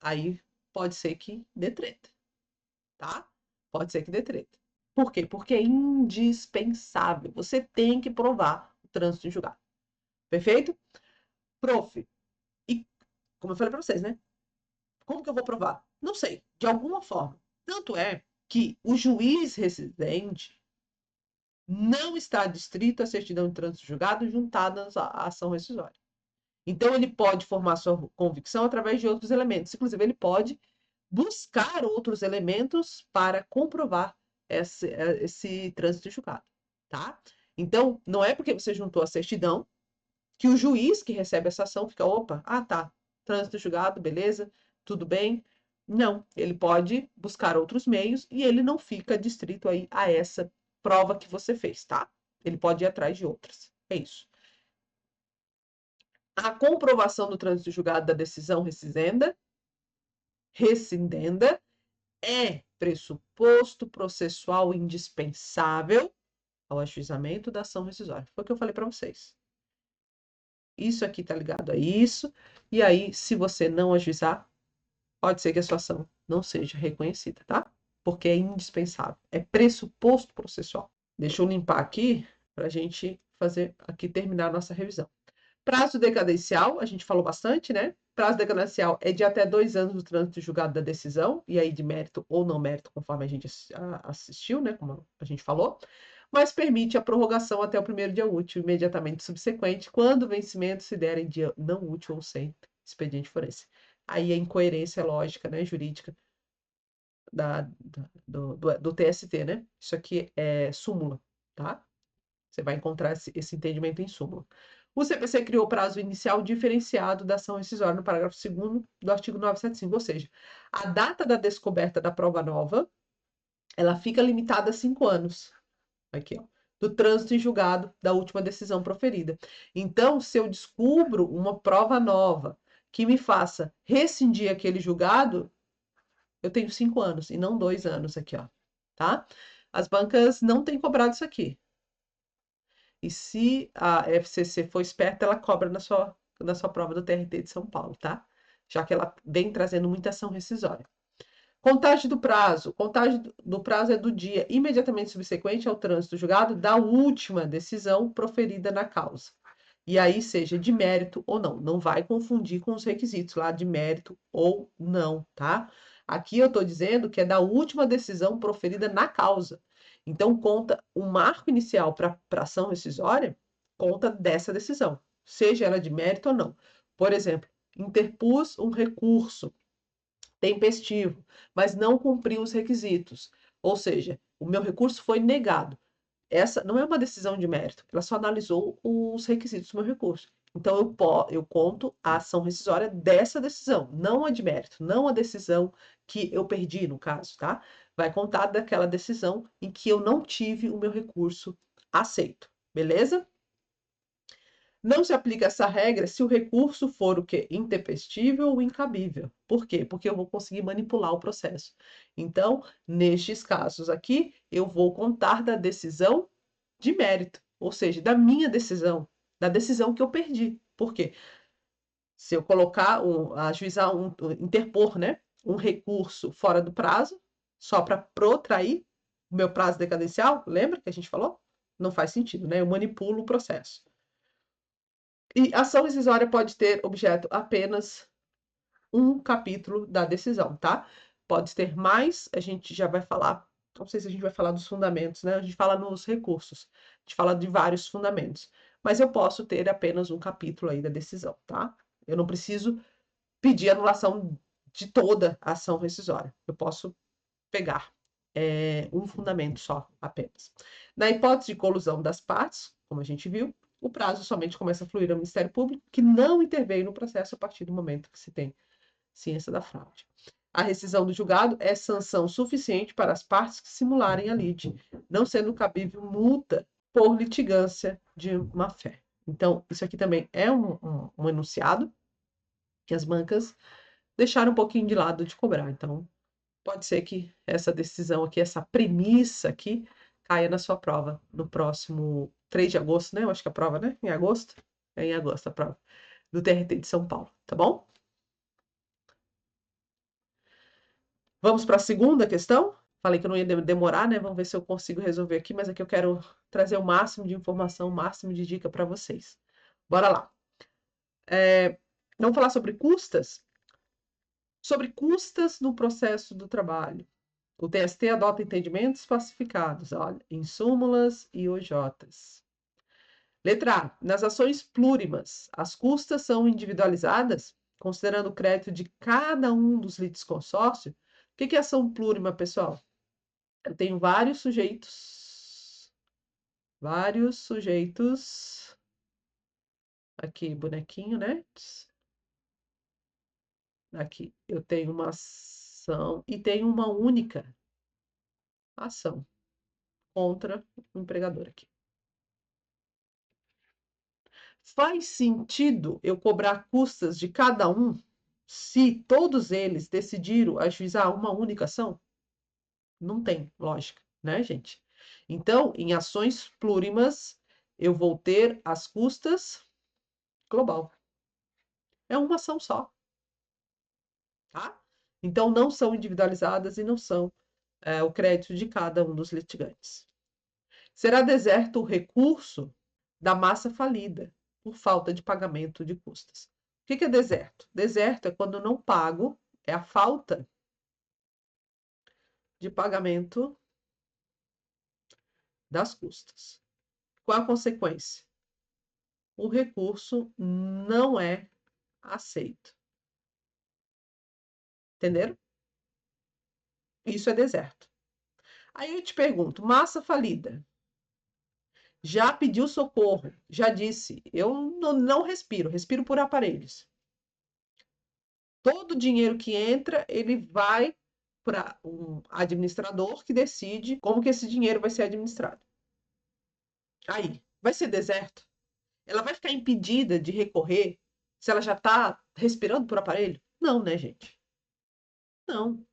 aí pode ser que dê treta, tá? Pode ser que dê treta. Por quê? Porque é indispensável. Você tem que provar o trânsito em julgado. Perfeito? Prof, e como eu falei para vocês, né? Como que eu vou provar? Não sei, de alguma forma. Tanto é que o juiz residente não está adstrito à certidão de trânsito julgado juntadas à ação rescisória. Então, ele pode formar sua convicção através de outros elementos. Inclusive, ele pode buscar outros elementos para comprovar esse trânsito julgado, tá? Então, não é porque você juntou a certidão que o juiz que recebe essa ação fica, opa, tá, trânsito julgado, beleza, tudo bem. Não, ele pode buscar outros meios e ele não fica distrito aí a essa prova que você fez, tá? Ele pode ir atrás de outras. É isso. A comprovação do trânsito julgado da decisão rescindenda é pressuposto processual indispensável ao ajuizamento da ação rescisória. Foi o que eu falei para vocês. Isso aqui está ligado a isso, e aí, se você não ajuizar, pode ser que a sua ação não seja reconhecida, tá? Porque é indispensável, é pressuposto processual. Deixa eu limpar aqui para a gente fazer aqui terminar a nossa revisão. Prazo decadencial, a gente falou bastante, né? Prazo decadencial é de até 2 anos do trânsito julgado da decisão, e aí de mérito ou não mérito, conforme a gente assistiu, né? Como a gente falou, mas permite a prorrogação até o primeiro dia útil, imediatamente subsequente, quando o vencimento se der em dia não útil ou sem expediente forense. Aí a incoerência lógica, né, jurídica do TST, né? Isso aqui é súmula, tá? Você vai encontrar esse entendimento em súmula. O CPC criou prazo inicial diferenciado da ação rescisória no parágrafo 2º do artigo 975, ou seja, a data da descoberta da prova nova, ela fica limitada a 5 anos. Aqui, ó, do trânsito em julgado da última decisão proferida. Então, se eu descubro uma prova nova que me faça rescindir aquele julgado, eu tenho 5 anos e não 2 anos aqui, ó, tá? As bancas não têm cobrado isso aqui. E se a FCC for esperta, ela cobra na sua prova do TRT de São Paulo, tá? Já que ela vem trazendo muita ação rescisória. Contagem do prazo. Contagem do prazo é do dia imediatamente subsequente ao trânsito julgado da última decisão proferida na causa. E aí, seja de mérito ou não. Não vai confundir com os requisitos lá de mérito ou não, tá? Aqui eu estou dizendo que é da última decisão proferida na causa. Então, conta o marco inicial para ação rescisória, conta dessa decisão, seja ela de mérito ou não. Por exemplo, interpus um recurso tempestivo, mas não cumpriu os requisitos. Ou seja, o meu recurso foi negado. Essa não é uma decisão de mérito, ela só analisou os requisitos do meu recurso. Então, eu conto a ação rescisória dessa decisão, não a de mérito, não a decisão que eu perdi, no caso, tá? Vai contar daquela decisão em que eu não tive o meu recurso aceito, beleza? Não se aplica essa regra se o recurso for o quê? Intempestível ou incabível. Por quê? Porque eu vou conseguir manipular o processo. Então, nestes casos aqui, eu vou contar da decisão de mérito, ou seja, da minha decisão, da decisão que eu perdi. Por quê? Se eu colocar, ajuizar, interpor, né, um recurso fora do prazo, só para protrair o meu prazo decadencial, lembra que a gente falou? Não faz sentido, né? Eu manipulo o processo. E ação rescisória pode ter objeto apenas um capítulo da decisão, tá? Pode ter mais, a gente já vai falar, não sei se a gente vai falar dos fundamentos, né? A gente fala nos recursos, a gente fala de vários fundamentos, mas eu posso ter apenas um capítulo aí da decisão, tá? Eu não preciso pedir anulação de toda a ação rescisória, eu posso pegar um fundamento só, apenas. Na hipótese de colusão das partes, como a gente viu, o prazo somente começa a fluir ao Ministério Público, que não interveio no processo a partir do momento que se tem ciência da fraude. A rescisão do julgado é sanção suficiente para as partes que simularem a lide, não sendo cabível multa por litigância de má-fé. Então, isso aqui também é um enunciado que as bancas deixaram um pouquinho de lado de cobrar. Então, pode ser que essa decisão aqui, essa premissa aqui, caia na sua prova no próximo 3 de agosto, né? Eu acho que a prova, né? Em agosto? É em agosto a prova. Do TRT de São Paulo, tá bom? Vamos para a segunda questão? Falei que eu não ia demorar, né? Vamos ver se eu consigo resolver aqui, mas aqui eu quero trazer o máximo de informação, o máximo de dica para vocês. Bora lá. Vamos falar sobre custas? Sobre custas no processo do trabalho. O TST adota entendimentos pacificados, olha, em súmulas e OJs. Letra A. Nas ações plurimas, as custas são individualizadas, considerando o crédito de cada um dos litisconsórcio. O que é ação plurima, pessoal? Eu tenho vários sujeitos, aqui, bonequinho, né? Aqui, eu tenho uma ação e tenho uma única ação contra o empregador aqui. Faz sentido eu cobrar custas de cada um se todos eles decidiram ajuizar uma única ação? Não tem lógica, né, gente? Então, em ações plurimas, eu vou ter as custas global. É uma ação só, tá? Então, não são individualizadas e não são o crédito de cada um dos litigantes. Será deserto o recurso da massa falida por falta de pagamento de custas. O que é deserto? Deserto é quando eu não pago, é a falta de pagamento das custas. Qual a consequência? O recurso não é aceito. Entenderam? Isso é deserto. Aí eu te pergunto, massa falida. Já pediu socorro, já disse, eu não respiro, respiro por aparelhos. Todo o dinheiro que entra, ele vai para um administrador que decide como que esse dinheiro vai ser administrado. Aí, vai ser deserto? Ela vai ficar impedida de recorrer se ela já está respirando por aparelho? Não, né, gente? Não.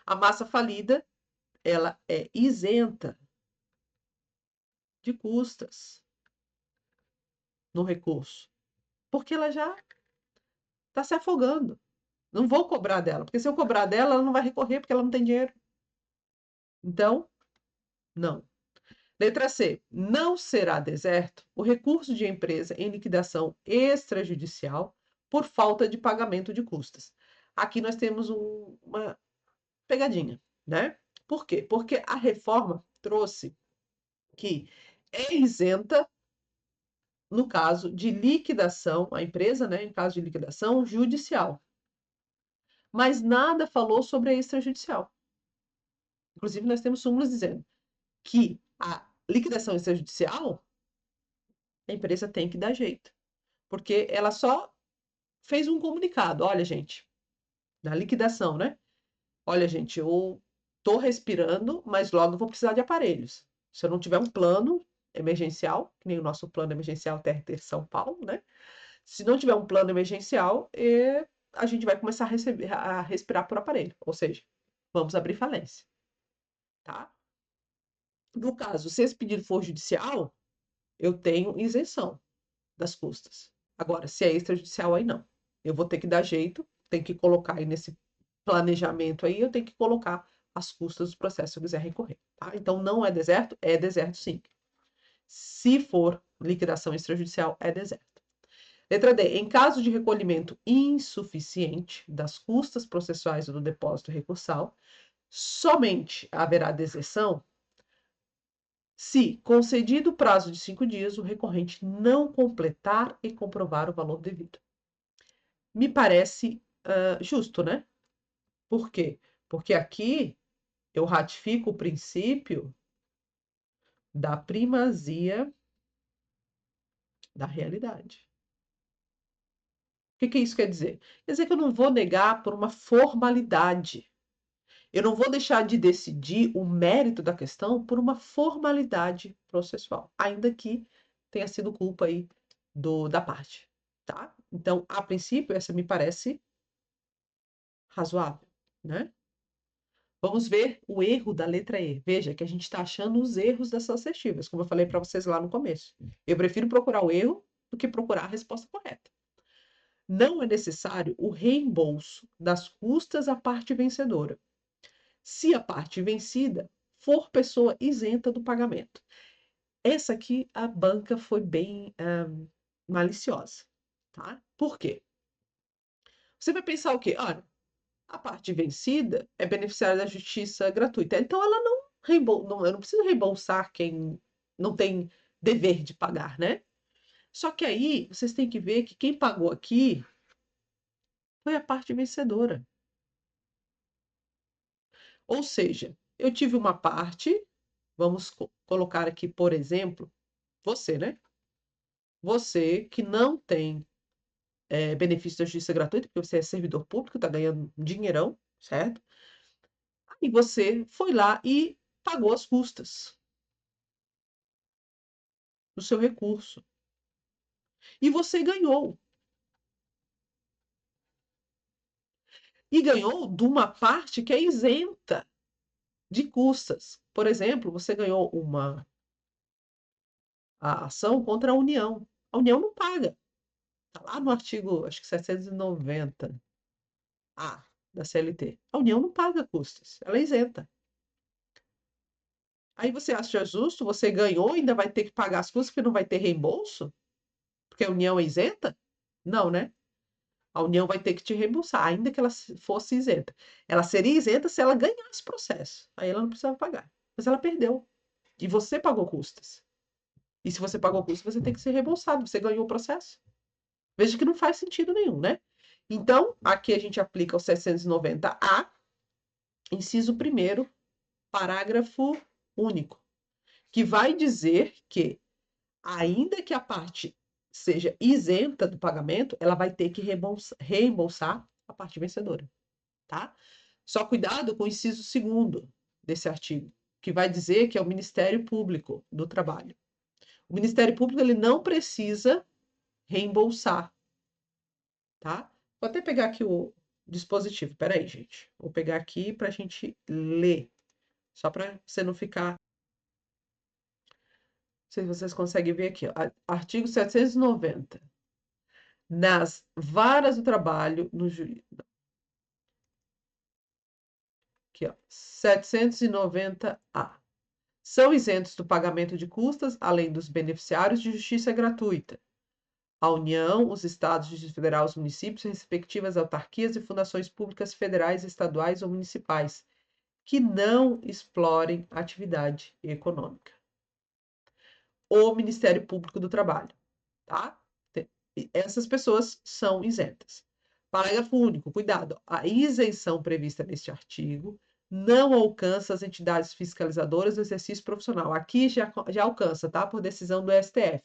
A massa falida, ela é isenta de custas no recurso, porque ela já está se afogando. Não vou cobrar dela, porque se eu cobrar dela, ela não vai recorrer porque ela não tem dinheiro. Então, não. Letra C. Não será deserto o recurso de empresa em liquidação extrajudicial por falta de pagamento de custas. Aqui nós temos uma pegadinha, né? Por quê? Porque a reforma trouxe que é isenta no caso de liquidação, a empresa, né, em caso de liquidação judicial. Mas nada falou sobre a extrajudicial. Inclusive, nós temos súmulas dizendo que a liquidação extrajudicial, a empresa tem que dar jeito. Porque ela só fez um comunicado. Olha, gente, na liquidação, né? Olha, gente, eu tô respirando, mas logo vou precisar de aparelhos. Se eu não tiver um plano emergencial, que nem o nosso plano emergencial TRT São Paulo, né? Se não tiver um plano emergencial, a gente vai começar a respirar por aparelho. Ou seja, vamos abrir falência, tá? No caso, se esse pedido for judicial, eu tenho isenção das custas. Agora, se é extrajudicial, aí não. Eu vou ter que dar jeito, tem que colocar aí nesse planejamento aí, eu tenho que colocar as custas do processo se eu quiser recorrer, tá? Então, não é deserto sim. Se for liquidação extrajudicial, é deserto. Letra D. Em caso de recolhimento insuficiente das custas processuais do depósito recursal, somente haverá deserção se, concedido o prazo de 5 dias, o recorrente não completar e comprovar o valor devido. Me parece justo, né? Por quê? Porque aqui eu ratifico o princípio da primazia da realidade. O que isso quer dizer? Quer dizer que eu não vou negar por uma formalidade. Eu não vou deixar de decidir o mérito da questão por uma formalidade processual, ainda que tenha sido culpa aí da parte, tá? Então, a princípio, essa me parece razoável, né? Vamos ver o erro da letra E. Veja que a gente está achando os erros das assertivas, como eu falei para vocês lá no começo. Eu prefiro procurar o erro do que procurar a resposta correta. Não é necessário o reembolso das custas à parte vencedora, se a parte vencida for pessoa isenta do pagamento. Essa aqui, a banca foi bem maliciosa, tá? Por quê? Você vai pensar o quê? Olha, a parte vencida é beneficiária da justiça gratuita. Então, ela não eu não preciso reembolsar quem não tem dever de pagar, né? Só que aí vocês têm que ver que quem pagou aqui foi a parte vencedora. Ou seja, eu tive uma parte, vamos colocar aqui, por exemplo, você, né? Você que não tem benefício da justiça gratuita, porque você é servidor público, está ganhando um dinheirão, certo? E você foi lá e pagou as custas do seu recurso. E você ganhou. E ganhou de uma parte que é isenta de custas. Por exemplo, você ganhou a ação contra a União. A União não paga. Está lá no artigo, acho que 790A da CLT. A União não paga custas, ela é isenta. Aí você acha justo, você ganhou, ainda vai ter que pagar as custas, porque não vai ter reembolso? Porque a União é isenta? Não, né? A União vai ter que te reembolsar, ainda que ela fosse isenta. Ela seria isenta se ela ganhasse processo. Aí ela não precisava pagar. Mas ela perdeu. E você pagou custas. E se você pagou custas, você tem que ser reembolsado. Você ganhou o processo. Veja que não faz sentido nenhum, né? Então, aqui a gente aplica o 790A, inciso 1º, parágrafo único, que vai dizer que, ainda que a parte seja isenta do pagamento, ela vai ter que reembolsar a parte vencedora, tá? Só cuidado com o inciso 2º desse artigo, que vai dizer que é o Ministério Público do Trabalho. O Ministério Público, ele não precisa reembolsar, tá? Vou até pegar aqui o dispositivo. Peraí, gente. Vou pegar aqui para a gente ler. Só para você não ficar. Não sei se vocês conseguem ver aqui, ó. Artigo 790. Nas varas do trabalho, no juízo. Aqui, ó. 790A. São isentos do pagamento de custas, além dos beneficiários de justiça gratuita. A União, os Estados, o Distrito Federal, os municípios, respectivas autarquias e fundações públicas federais, estaduais ou municipais, que não explorem atividade econômica. O Ministério Público do Trabalho, tá? Essas pessoas são isentas. Parágrafo único, cuidado. A isenção prevista neste artigo não alcança as entidades fiscalizadoras do exercício profissional. Aqui já alcança, tá? Por decisão do STF.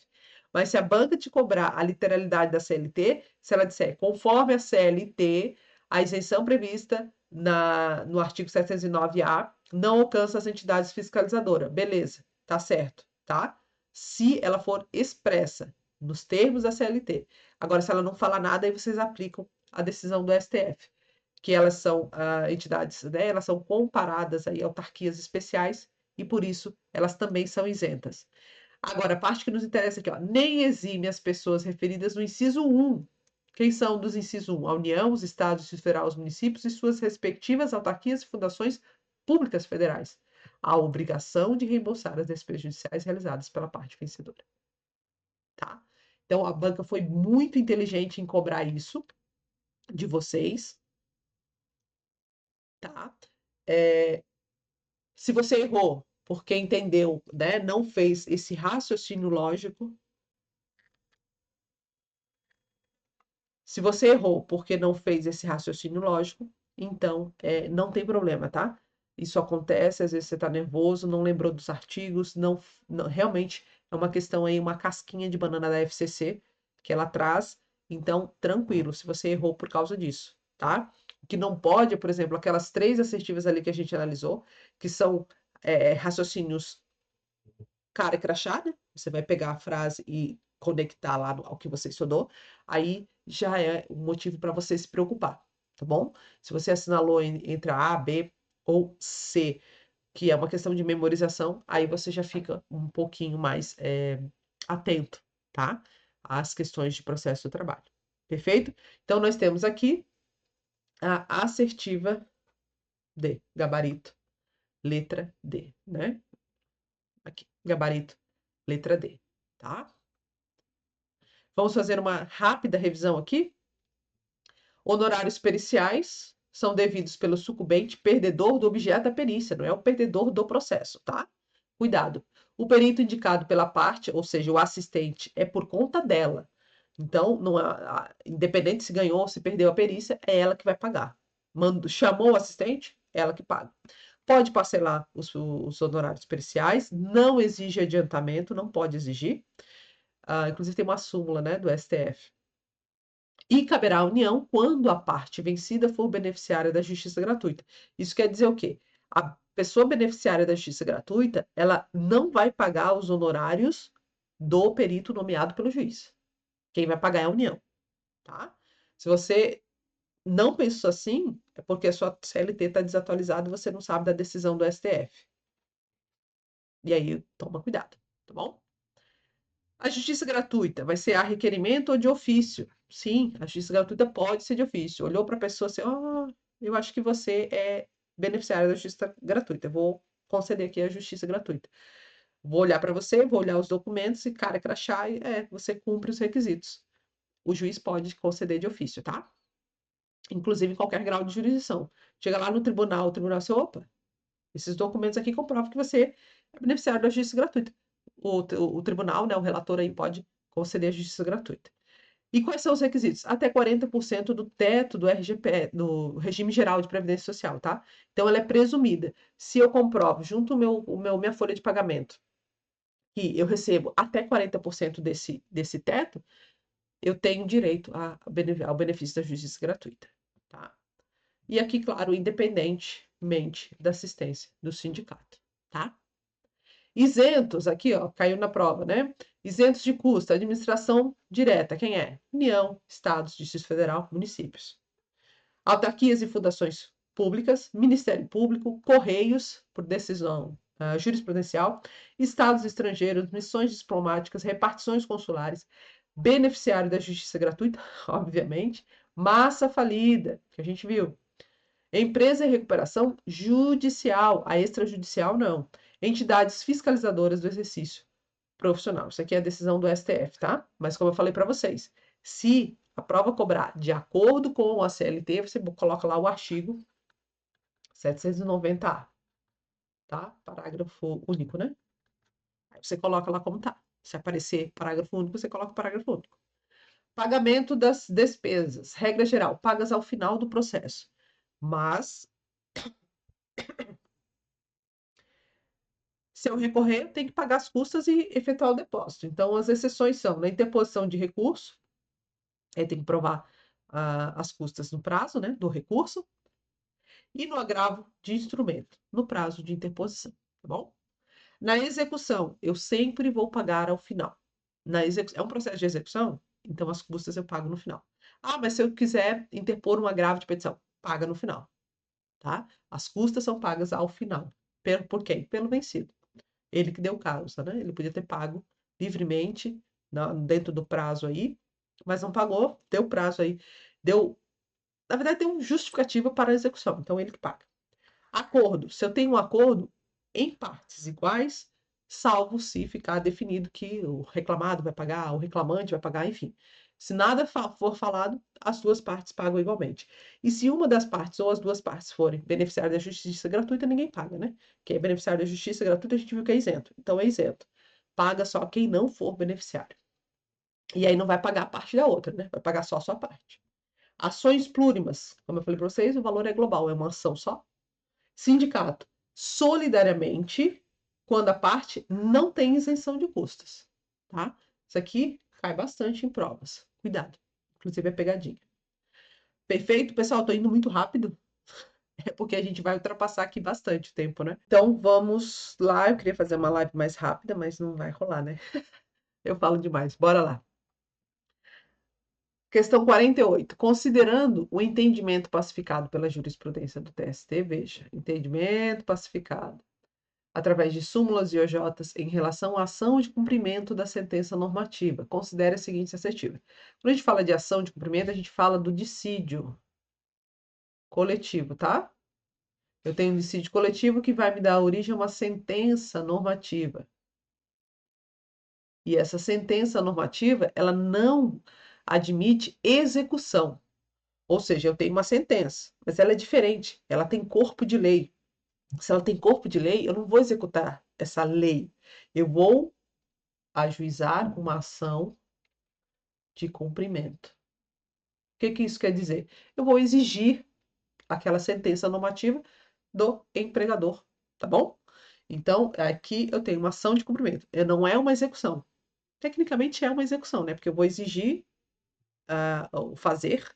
Mas se a banca te cobrar a literalidade da CLT, se ela disser conforme a CLT, a isenção prevista no artigo 709A não alcança as entidades fiscalizadoras. Beleza, tá certo, tá? Se ela for expressa nos termos da CLT. Agora, se ela não falar nada, aí vocês aplicam a decisão do STF, que elas são entidades, né? Elas são comparadas aí a autarquias especiais e por isso elas também são isentas. Agora, a parte que nos interessa aqui, ó, nem exime as pessoas referidas no inciso 1. Quem são dos inciso 1? A União, os Estados, o Distrito Federal, os municípios e suas respectivas autarquias e fundações públicas federais. A obrigação de reembolsar as despesas judiciais realizadas pela parte vencedora. Tá? Então, a banca foi muito inteligente em cobrar isso de vocês, tá? Se você errou porque entendeu, né, não fez esse raciocínio lógico, se você errou porque não fez esse raciocínio lógico, então não tem problema, tá? Isso acontece, às vezes você está nervoso, não lembrou dos artigos, realmente é uma questão aí, uma casquinha de banana da FCC que ela traz, então tranquilo, se você errou por causa disso, tá? O que não pode, por exemplo, aquelas 3 assertivas ali que a gente analisou, que são raciocínios cara e crachá, né? Você vai pegar a frase e conectar lá ao que você estudou, aí já é um motivo para você se preocupar, tá bom? Se você assinalou entre a A, B ou C, que é uma questão de memorização, aí você já fica um pouquinho mais atento, tá? Às questões de processo do trabalho. Perfeito? Então, nós temos aqui a assertiva D, gabarito, letra D, né? Aqui, gabarito, letra D, tá? Vamos fazer uma rápida revisão aqui. Honorários periciais são devidos pelo sucumbente perdedor do objeto da perícia, não é o perdedor do processo, tá? Cuidado. O perito indicado pela parte, ou seja, o assistente, é por conta dela. Então, não independente se ganhou ou se perdeu a perícia, é ela que vai pagar. Chamou o assistente, ela que paga. Pode parcelar os honorários periciais, não exige adiantamento, não pode exigir. Inclusive tem uma súmula, né, do STF. E caberá à União quando a parte vencida for beneficiária da justiça gratuita. Isso quer dizer o quê? A pessoa beneficiária da justiça gratuita, ela não vai pagar os honorários do perito nomeado pelo juiz. Quem vai pagar é a União, tá? Se você não pensou assim, é porque a sua CLT está desatualizada e você não sabe da decisão do STF. E aí, toma cuidado, tá bom? A justiça gratuita vai ser a requerimento ou de ofício? Sim, a justiça gratuita pode ser de ofício. Olhou para a pessoa assim, eu acho que você é beneficiário da justiça gratuita. Eu vou conceder aqui a justiça gratuita. Vou olhar para você, vou olhar os documentos e, cara, crachá, você cumpre os requisitos. O juiz pode conceder de ofício, tá? Inclusive em qualquer grau de jurisdição. Chega lá no tribunal, o tribunal assim, opa, esses documentos aqui comprovam que você é beneficiário da justiça gratuita. O tribunal, né, o relator aí pode conceder a justiça gratuita. E quais são os requisitos? Até 40% do teto do RGPE, do Regime Geral de Previdência Social, tá? Então, ela é presumida. Se eu comprovo, junto minha folha de pagamento, que eu recebo até 40% desse teto, eu tenho direito ao benefício da justiça gratuita, tá? E aqui, claro, independentemente da assistência do sindicato, tá? Isentos, aqui, ó, caiu na prova, né? Isentos de custo, administração direta, quem é? União, estados, Distrito Federal, municípios. Autarquias e fundações públicas, Ministério Público, Correios, por decisão jurisprudencial, estados estrangeiros, missões diplomáticas, repartições consulares, beneficiário da justiça gratuita, obviamente, massa falida, que a gente viu, empresa em recuperação judicial, a extrajudicial não. Entidades fiscalizadoras do exercício profissional. Isso aqui é a decisão do STF, tá? Mas como eu falei para vocês, se a prova cobrar de acordo com a CLT, você coloca lá o artigo 790A, tá? Parágrafo único, né? Aí você coloca lá como tá. Se aparecer parágrafo único, você coloca o parágrafo único. Pagamento das despesas. Regra geral, pagas ao final do processo. Mas se eu recorrer, eu tenho que pagar as custas e efetuar o depósito. Então, as exceções são na interposição de recurso, tem que provar as custas no prazo, né, do recurso, e no agravo de instrumento, no prazo de interposição, tá bom? Na execução, eu sempre vou pagar ao final. É um processo de execução, então as custas eu pago no final. Mas se eu quiser interpor um agravo de petição, paga no final, tá? As custas são pagas ao final. Por quem? Pelo vencido. Ele que deu causa, né? Ele podia ter pago livremente, dentro do prazo aí, mas não pagou, deu prazo aí, na verdade, deu um justificativo para a execução, então ele que paga. Acordo. Se eu tenho um acordo em partes iguais, salvo se ficar definido que o reclamado vai pagar, o reclamante vai pagar, enfim. Se nada for falado, as duas partes pagam igualmente. E se uma das partes ou as duas partes forem beneficiários da justiça gratuita, ninguém paga, né? Quem é beneficiário da justiça gratuita, a gente viu que é isento. Então é isento. Paga só quem não for beneficiário. E aí não vai pagar a parte da outra, né? Vai pagar só a sua parte. Ações plurimas. Como eu falei para vocês, o valor é global, é uma ação só. Sindicato, solidariamente, quando a parte não tem isenção de custos, tá? Isso aqui cai bastante em provas. Cuidado. Inclusive é pegadinha. Perfeito, pessoal? Tô indo muito rápido. É porque a gente vai ultrapassar aqui bastante o tempo, né? Então vamos lá. Eu queria fazer uma live mais rápida, mas não vai rolar, né? Eu falo demais. Bora lá. Questão 48. Considerando o entendimento pacificado pela jurisprudência do TST, veja, entendimento pacificado através de súmulas e OJs em relação à ação de cumprimento da sentença normativa. Considere a seguinte assertiva. Quando a gente fala de ação de cumprimento, a gente fala do dissídio coletivo, tá? Eu tenho um dissídio coletivo que vai me dar origem a uma sentença normativa. E essa sentença normativa, ela não admite execução. Ou seja, eu tenho uma sentença, mas ela é diferente. Ela tem corpo de lei. Se ela tem corpo de lei, eu não vou executar essa lei? Eu vou ajuizar uma ação de cumprimento. O que que isso quer dizer? Eu vou exigir aquela sentença normativa do empregador, tá bom? Então, aqui eu tenho uma ação de cumprimento. Não é uma execução. Tecnicamente é uma execução, né? Porque eu vou exigir o fazer,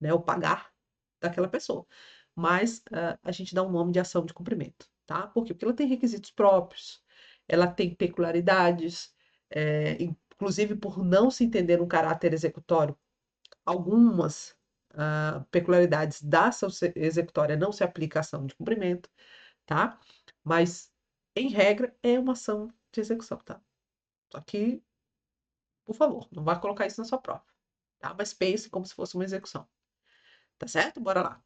né? O pagar daquela pessoa. Mas a gente dá um nome de ação de cumprimento, tá? Por quê? Porque ela tem requisitos próprios, ela tem peculiaridades, inclusive por não se entender um caráter executório, algumas peculiaridades da ação executória não se aplica à ação de cumprimento, tá? Mas, em regra, é uma ação de execução, tá? Só que, por favor, não vá colocar isso na sua prova, tá? Mas pense como se fosse uma execução, tá certo? Bora lá.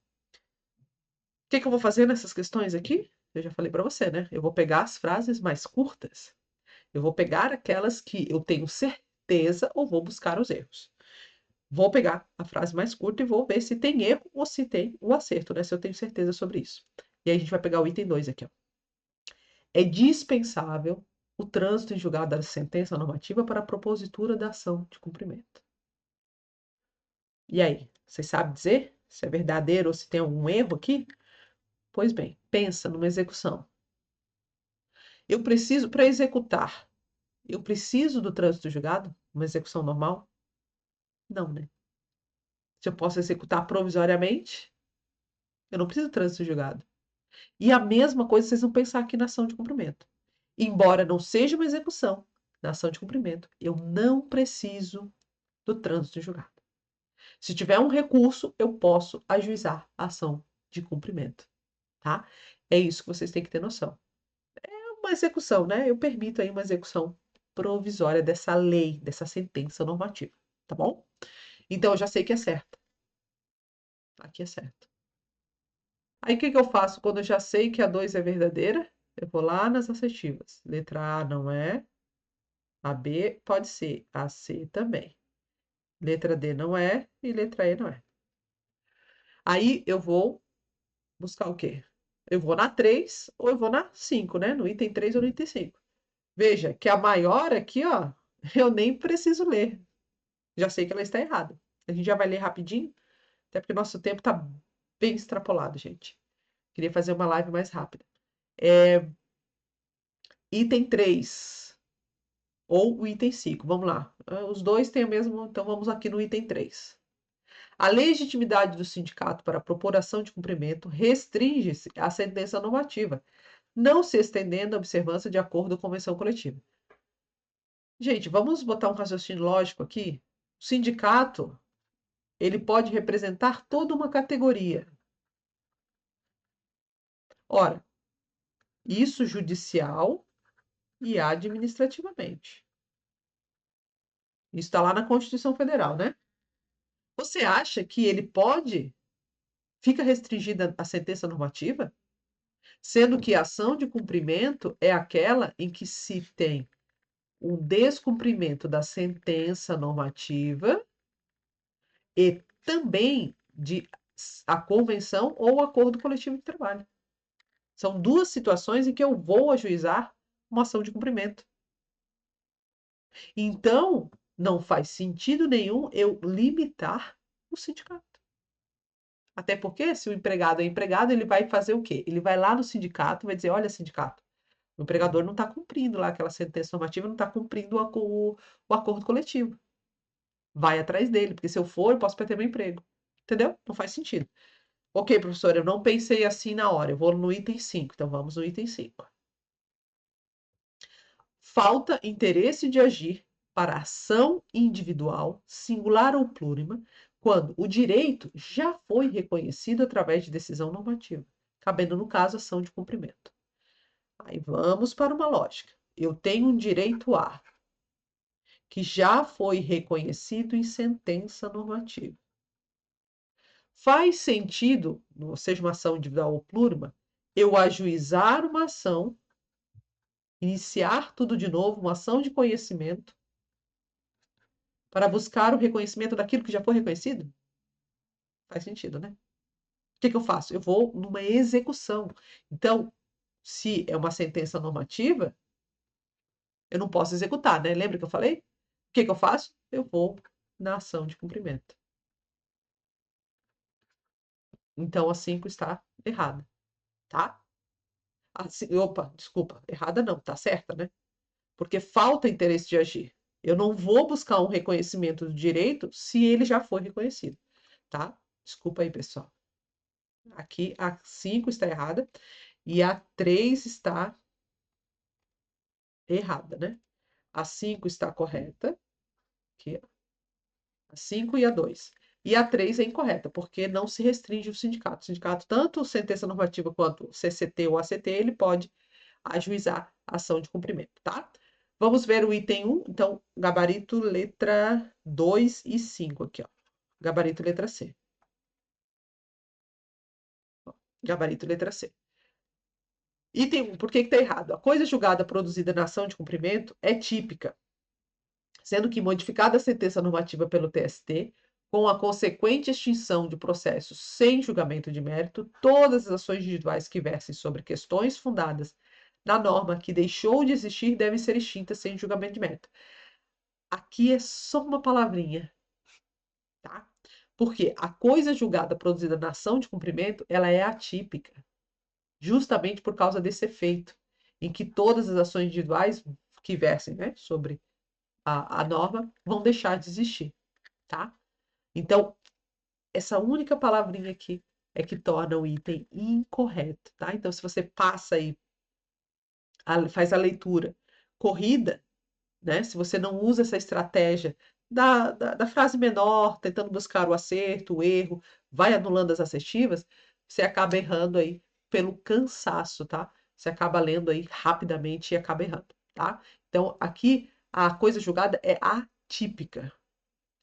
O que que eu vou fazer nessas questões aqui? Eu já falei para você, né? Eu vou pegar as frases mais curtas. Eu vou pegar aquelas que eu tenho certeza ou vou buscar os erros. Vou pegar a frase mais curta e vou ver se tem erro ou se tem o acerto, né? Se eu tenho certeza sobre isso. E aí a gente vai pegar o item 2 aqui, ó. É dispensável o trânsito em julgado da sentença normativa para a propositura da ação de cumprimento. E aí, vocês sabem dizer se é verdadeiro ou se tem algum erro aqui? Pois bem, pensa numa execução. Eu preciso, para executar, eu preciso do trânsito julgado? Uma execução normal? Não, né? Se eu posso executar provisoriamente, eu não preciso do trânsito julgado. E a mesma coisa vocês vão pensar aqui na ação de cumprimento. Embora não seja uma execução, na ação de cumprimento, eu não preciso do trânsito julgado. Se tiver um recurso, eu posso ajuizar a ação de cumprimento, tá? É isso que vocês têm que ter noção. É uma execução, né? Eu permito aí uma execução provisória dessa lei, dessa sentença normativa, tá bom? Então eu já sei que é certo. Aqui é certo. Aí o que que eu faço quando eu já sei que a 2 é verdadeira? Eu vou lá nas assertivas. Letra A não é, a B pode ser, a C também. Letra D não é e letra E não é. Aí eu vou buscar o quê? Eu vou na 3 ou eu vou na 5, né? No item 3 ou no item 5. Veja que a maior aqui, ó, eu nem preciso ler. Já sei que ela está errada. A gente já vai ler rapidinho, até porque nosso tempo está bem extrapolado, gente. Queria fazer uma live mais rápida. Item 3 ou o item 5, vamos lá. Os dois têm o mesmo, então vamos aqui no item 3. A legitimidade do sindicato para a propor ação de cumprimento restringe-se à sentença normativa, não se estendendo à observância de acordo ou convenção coletiva. Gente, vamos botar um raciocínio lógico aqui? O sindicato, ele pode representar toda uma categoria. Ora, isso judicial e administrativamente. Isso está lá na Constituição Federal, né? Você acha que ele pode, fica restringida à sentença normativa? Sendo que a ação de cumprimento é aquela em que se tem o descumprimento da sentença normativa e também de a convenção ou o acordo coletivo de trabalho. São duas situações em que eu vou ajuizar uma ação de cumprimento. Então, não faz sentido nenhum eu limitar o sindicato. Até porque, se o empregado é empregado, ele vai fazer o quê? Ele vai lá no sindicato e vai dizer: olha, sindicato, o empregador não está cumprindo lá aquela sentença normativa, não está cumprindo o acordo coletivo. Vai atrás dele, porque se eu for, eu posso perder meu emprego. Entendeu? Não faz sentido. Ok, professor, eu não pensei assim na hora. Eu vou no item 5. Então vamos no item 5. Falta interesse de agir para ação individual, singular ou plurima, quando o direito já foi reconhecido através de decisão normativa, cabendo, no caso, ação de cumprimento. Aí vamos para uma lógica. Eu tenho um direito A, que já foi reconhecido em sentença normativa. Faz sentido, seja uma ação individual ou plurima, eu ajuizar uma ação, iniciar tudo de novo, uma ação de conhecimento, para buscar o reconhecimento daquilo que já foi reconhecido? Faz sentido, né? O que que eu faço? Eu vou numa execução. Então, se é uma sentença normativa, eu não posso executar, né? Lembra que eu falei? O que que eu faço? Eu vou na ação de cumprimento. Então, a 5 está errada, tá? Opa, desculpa, errada não, tá certa, né? Porque falta interesse de agir. Eu não vou buscar um reconhecimento do direito se ele já foi reconhecido, tá? Desculpa aí, pessoal. Aqui a 5 está errada e a 3 está errada, né? A 5 está correta, aqui, a 5 e a 2. E a 3 é incorreta, porque não se restringe o sindicato. O sindicato, tanto sentença normativa quanto CCT ou ACT, ele pode ajuizar a ação de cumprimento, tá? Vamos ver o item 1, então, gabarito letra 2 e 5 aqui, ó. Gabarito letra C. Gabarito letra C. Item 1, por que que tá errado? A coisa julgada produzida na ação de cumprimento é típica, sendo que modificada a sentença normativa pelo TST, com a consequente extinção de processos sem julgamento de mérito, todas as ações individuais que versem sobre questões fundadas na norma que deixou de existir devem ser extintas sem julgamento de mérito. Aqui é só uma palavrinha, tá? Porque a coisa julgada produzida na ação de cumprimento, ela é atípica, justamente por causa desse efeito, em que todas as ações individuais que versem, né, sobre a norma vão deixar de existir, tá? Então, essa única palavrinha aqui é que torna o item incorreto, tá? Então, se você passa aí, faz a leitura corrida, né? Se você não usa essa estratégia da frase menor, tentando buscar o acerto, o erro, vai anulando as assertivas, você acaba errando aí pelo cansaço, tá? Você acaba lendo aí rapidamente e acaba errando, tá? Então, aqui a coisa julgada é atípica.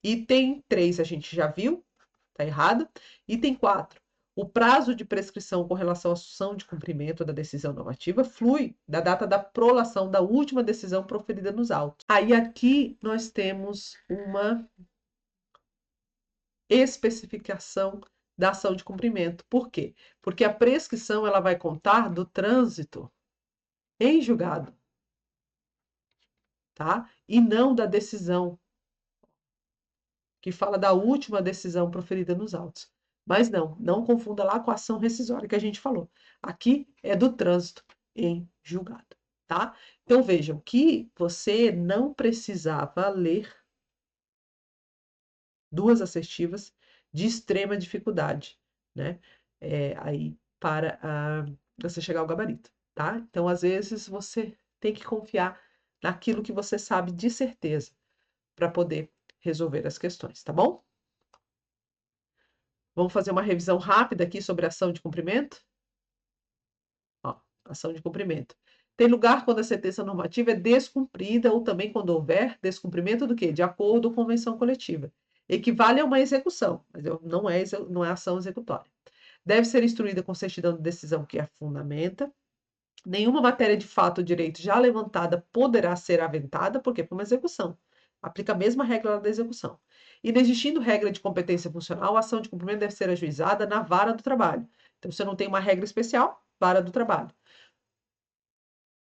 Item 3 a gente já viu, tá errado. Item 4. O prazo de prescrição com relação à ação de cumprimento da decisão normativa flui da data da prolação da última decisão proferida nos autos. Aí aqui nós temos uma especificação da ação de cumprimento. Por quê? Porque a prescrição ela vai contar do trânsito em julgado, tá? E não da decisão que fala da última decisão proferida nos autos. Mas não confunda lá com a ação rescisória que a gente falou. Aqui é do trânsito em julgado, tá? Então vejam que você não precisava ler duas assertivas de extrema dificuldade, né? Aí para você chegar ao gabarito, tá? Então às vezes você tem que confiar naquilo que você sabe de certeza para poder resolver as questões, tá bom? Vamos fazer uma revisão rápida aqui sobre ação de cumprimento? Ó, ação de cumprimento. Tem lugar quando a sentença normativa é descumprida ou também quando houver descumprimento do quê? De acordo ou convenção coletiva. Equivale a uma execução, mas não é ação executória. Deve ser instruída com certidão de decisão que a fundamenta. Nenhuma matéria de fato ou direito já levantada poderá ser aventada, porque foi uma execução. Aplica a mesma regra da execução. Inexistindo regra de competência funcional, a ação de cumprimento deve ser ajuizada na vara do trabalho. Então, você não tem uma regra especial, vara do trabalho.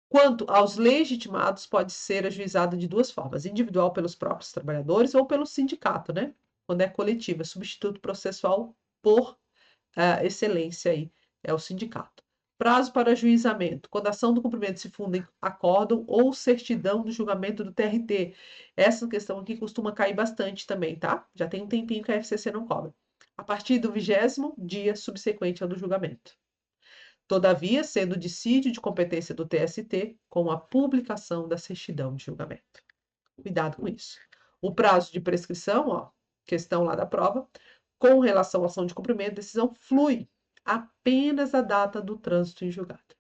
Quanto aos legitimados, pode ser ajuizado de duas formas: individual pelos próprios trabalhadores ou pelo sindicato, né? Quando é coletiva, substituto processual por excelência aí, é o sindicato. Prazo para ajuizamento, quando a ação do cumprimento se funda em acórdão ou certidão do julgamento do TRT. Essa questão aqui costuma cair bastante também, tá? Já tem um tempinho que a FCC não cobra. A partir do 20º dia subsequente ao do julgamento. Todavia, sendo dissídio de competência do TST com a publicação da certidão de julgamento. Cuidado com isso. O prazo de prescrição, ó, questão lá da prova, com relação à ação de cumprimento, decisão flui apenas a data do trânsito em julgado.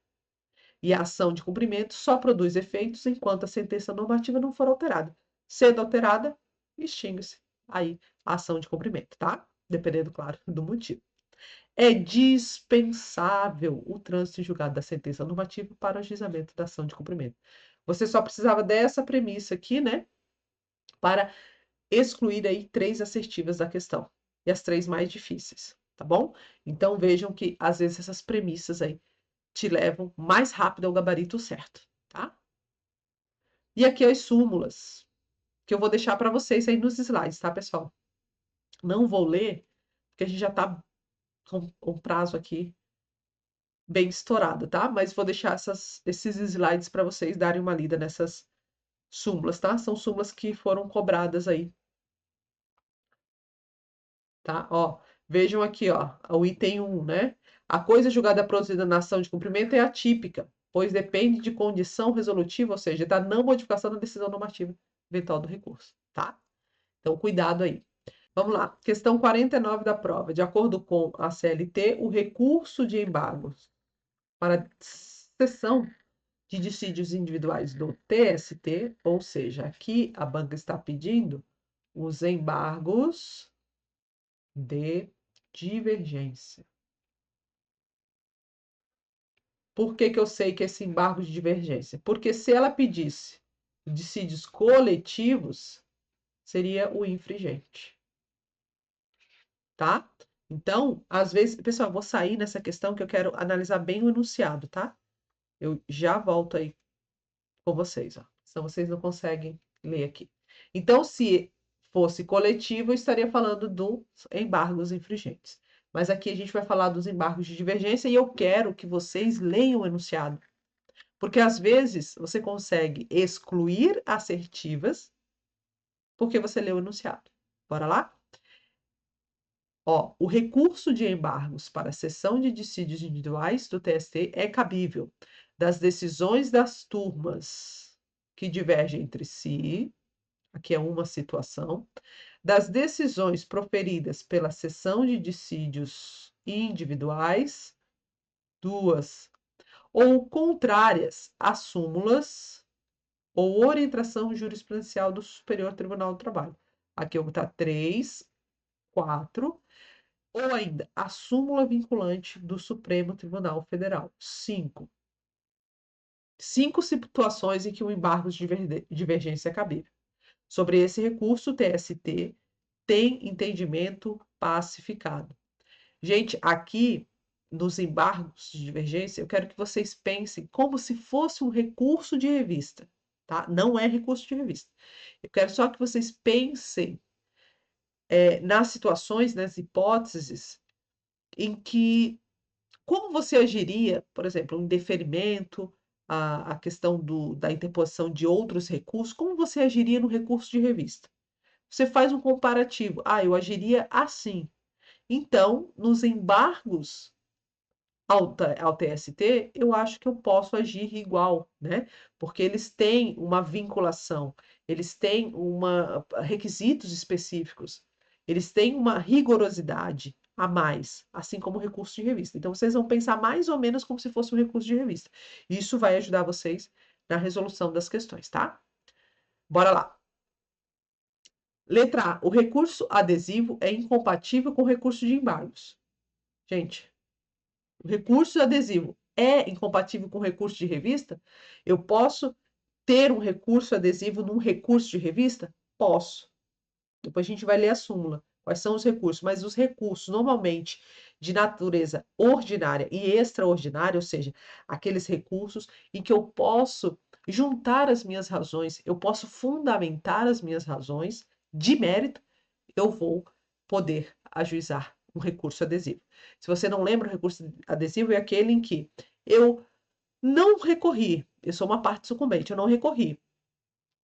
E a ação de cumprimento só produz efeitos enquanto a sentença normativa não for alterada. Sendo alterada, extingue-se aí a ação de cumprimento, tá? Dependendo, claro, do motivo. É dispensável o trânsito em julgado da sentença normativa para o ajuizamento da ação de cumprimento. Você só precisava dessa premissa aqui, né? Para excluir aí 3 assertivas da questão. E as 3 mais difíceis, tá bom? Então vejam que às vezes essas premissas aí te levam mais rápido ao gabarito certo, tá? E aqui as súmulas, que eu vou deixar para vocês aí nos slides, tá, pessoal? Não vou ler, porque a gente já está com o prazo aqui bem estourado, tá? Mas vou deixar esses slides para vocês darem uma lida nessas súmulas, tá? São súmulas que foram cobradas aí, tá? Ó, vejam aqui, ó, o item 1, né? A coisa julgada produzida na ação de cumprimento é atípica, pois depende de condição resolutiva, ou seja, da não modificação da decisão normativa eventual do recurso, tá? Então, cuidado aí. Vamos lá. Questão 49 da prova. De acordo com a CLT, o recurso de embargos para cessão de dissídios individuais do TST, ou seja, aqui a banca está pedindo os embargos de divergência. Por que que eu sei que esse embargo de divergência? Porque se ela pedisse dissídios coletivos, seria o infringente, tá? Então, às vezes, pessoal, eu vou sair nessa questão que eu quero analisar bem o enunciado, tá? Eu já volto aí com vocês, ó. Senão vocês não conseguem ler aqui. Então, se fosse coletivo, eu estaria falando dos embargos infringentes. Mas aqui a gente vai falar dos embargos de divergência e eu quero que vocês leiam o enunciado. Porque às vezes você consegue excluir assertivas porque você leu o enunciado. Bora lá? Ó, o recurso de embargos para a cessão de dissídios individuais do TST é cabível das decisões das turmas que divergem entre si, aqui é uma situação, das decisões proferidas pela cessão de dissídios individuais, duas, ou contrárias a súmulas ou orientação jurisprudencial do Superior Tribunal do Trabalho. Aqui está 3, 4, ou ainda a súmula vinculante do Supremo Tribunal Federal. 5. 5 situações em que o embargo de divergência é cabível. Sobre esse recurso, o TST tem entendimento pacificado. Gente, aqui nos embargos de divergência, eu quero que vocês pensem como se fosse um recurso de revista, tá? Não é recurso de revista. Eu quero só que vocês pensem nas situações, nas hipóteses em que como você agiria, por exemplo, um indeferimento, a questão da interposição de outros recursos, como você agiria no recurso de revista? Você faz um comparativo. Ah, eu agiria assim. Então, nos embargos ao TST, eu acho que eu posso agir igual, né? Porque eles têm uma vinculação, eles têm requisitos específicos, eles têm uma rigorosidade a mais, assim como o recurso de revista. Então, vocês vão pensar mais ou menos como se fosse um recurso de revista. Isso vai ajudar vocês na resolução das questões, tá? Bora lá. Letra A. O recurso adesivo é incompatível com o recurso de embargos. Gente, o recurso adesivo é incompatível com o recurso de revista? Eu posso ter um recurso adesivo num recurso de revista? Posso. Depois a gente vai ler a súmula. Quais são os recursos? Mas os recursos, normalmente, de natureza ordinária e extraordinária, ou seja, aqueles recursos em que eu posso juntar as minhas razões, eu posso fundamentar as minhas razões de mérito, eu vou poder ajuizar um recurso adesivo. Se você não lembra, o recurso adesivo é aquele em que eu não recorri, eu sou uma parte sucumbente, eu não recorri.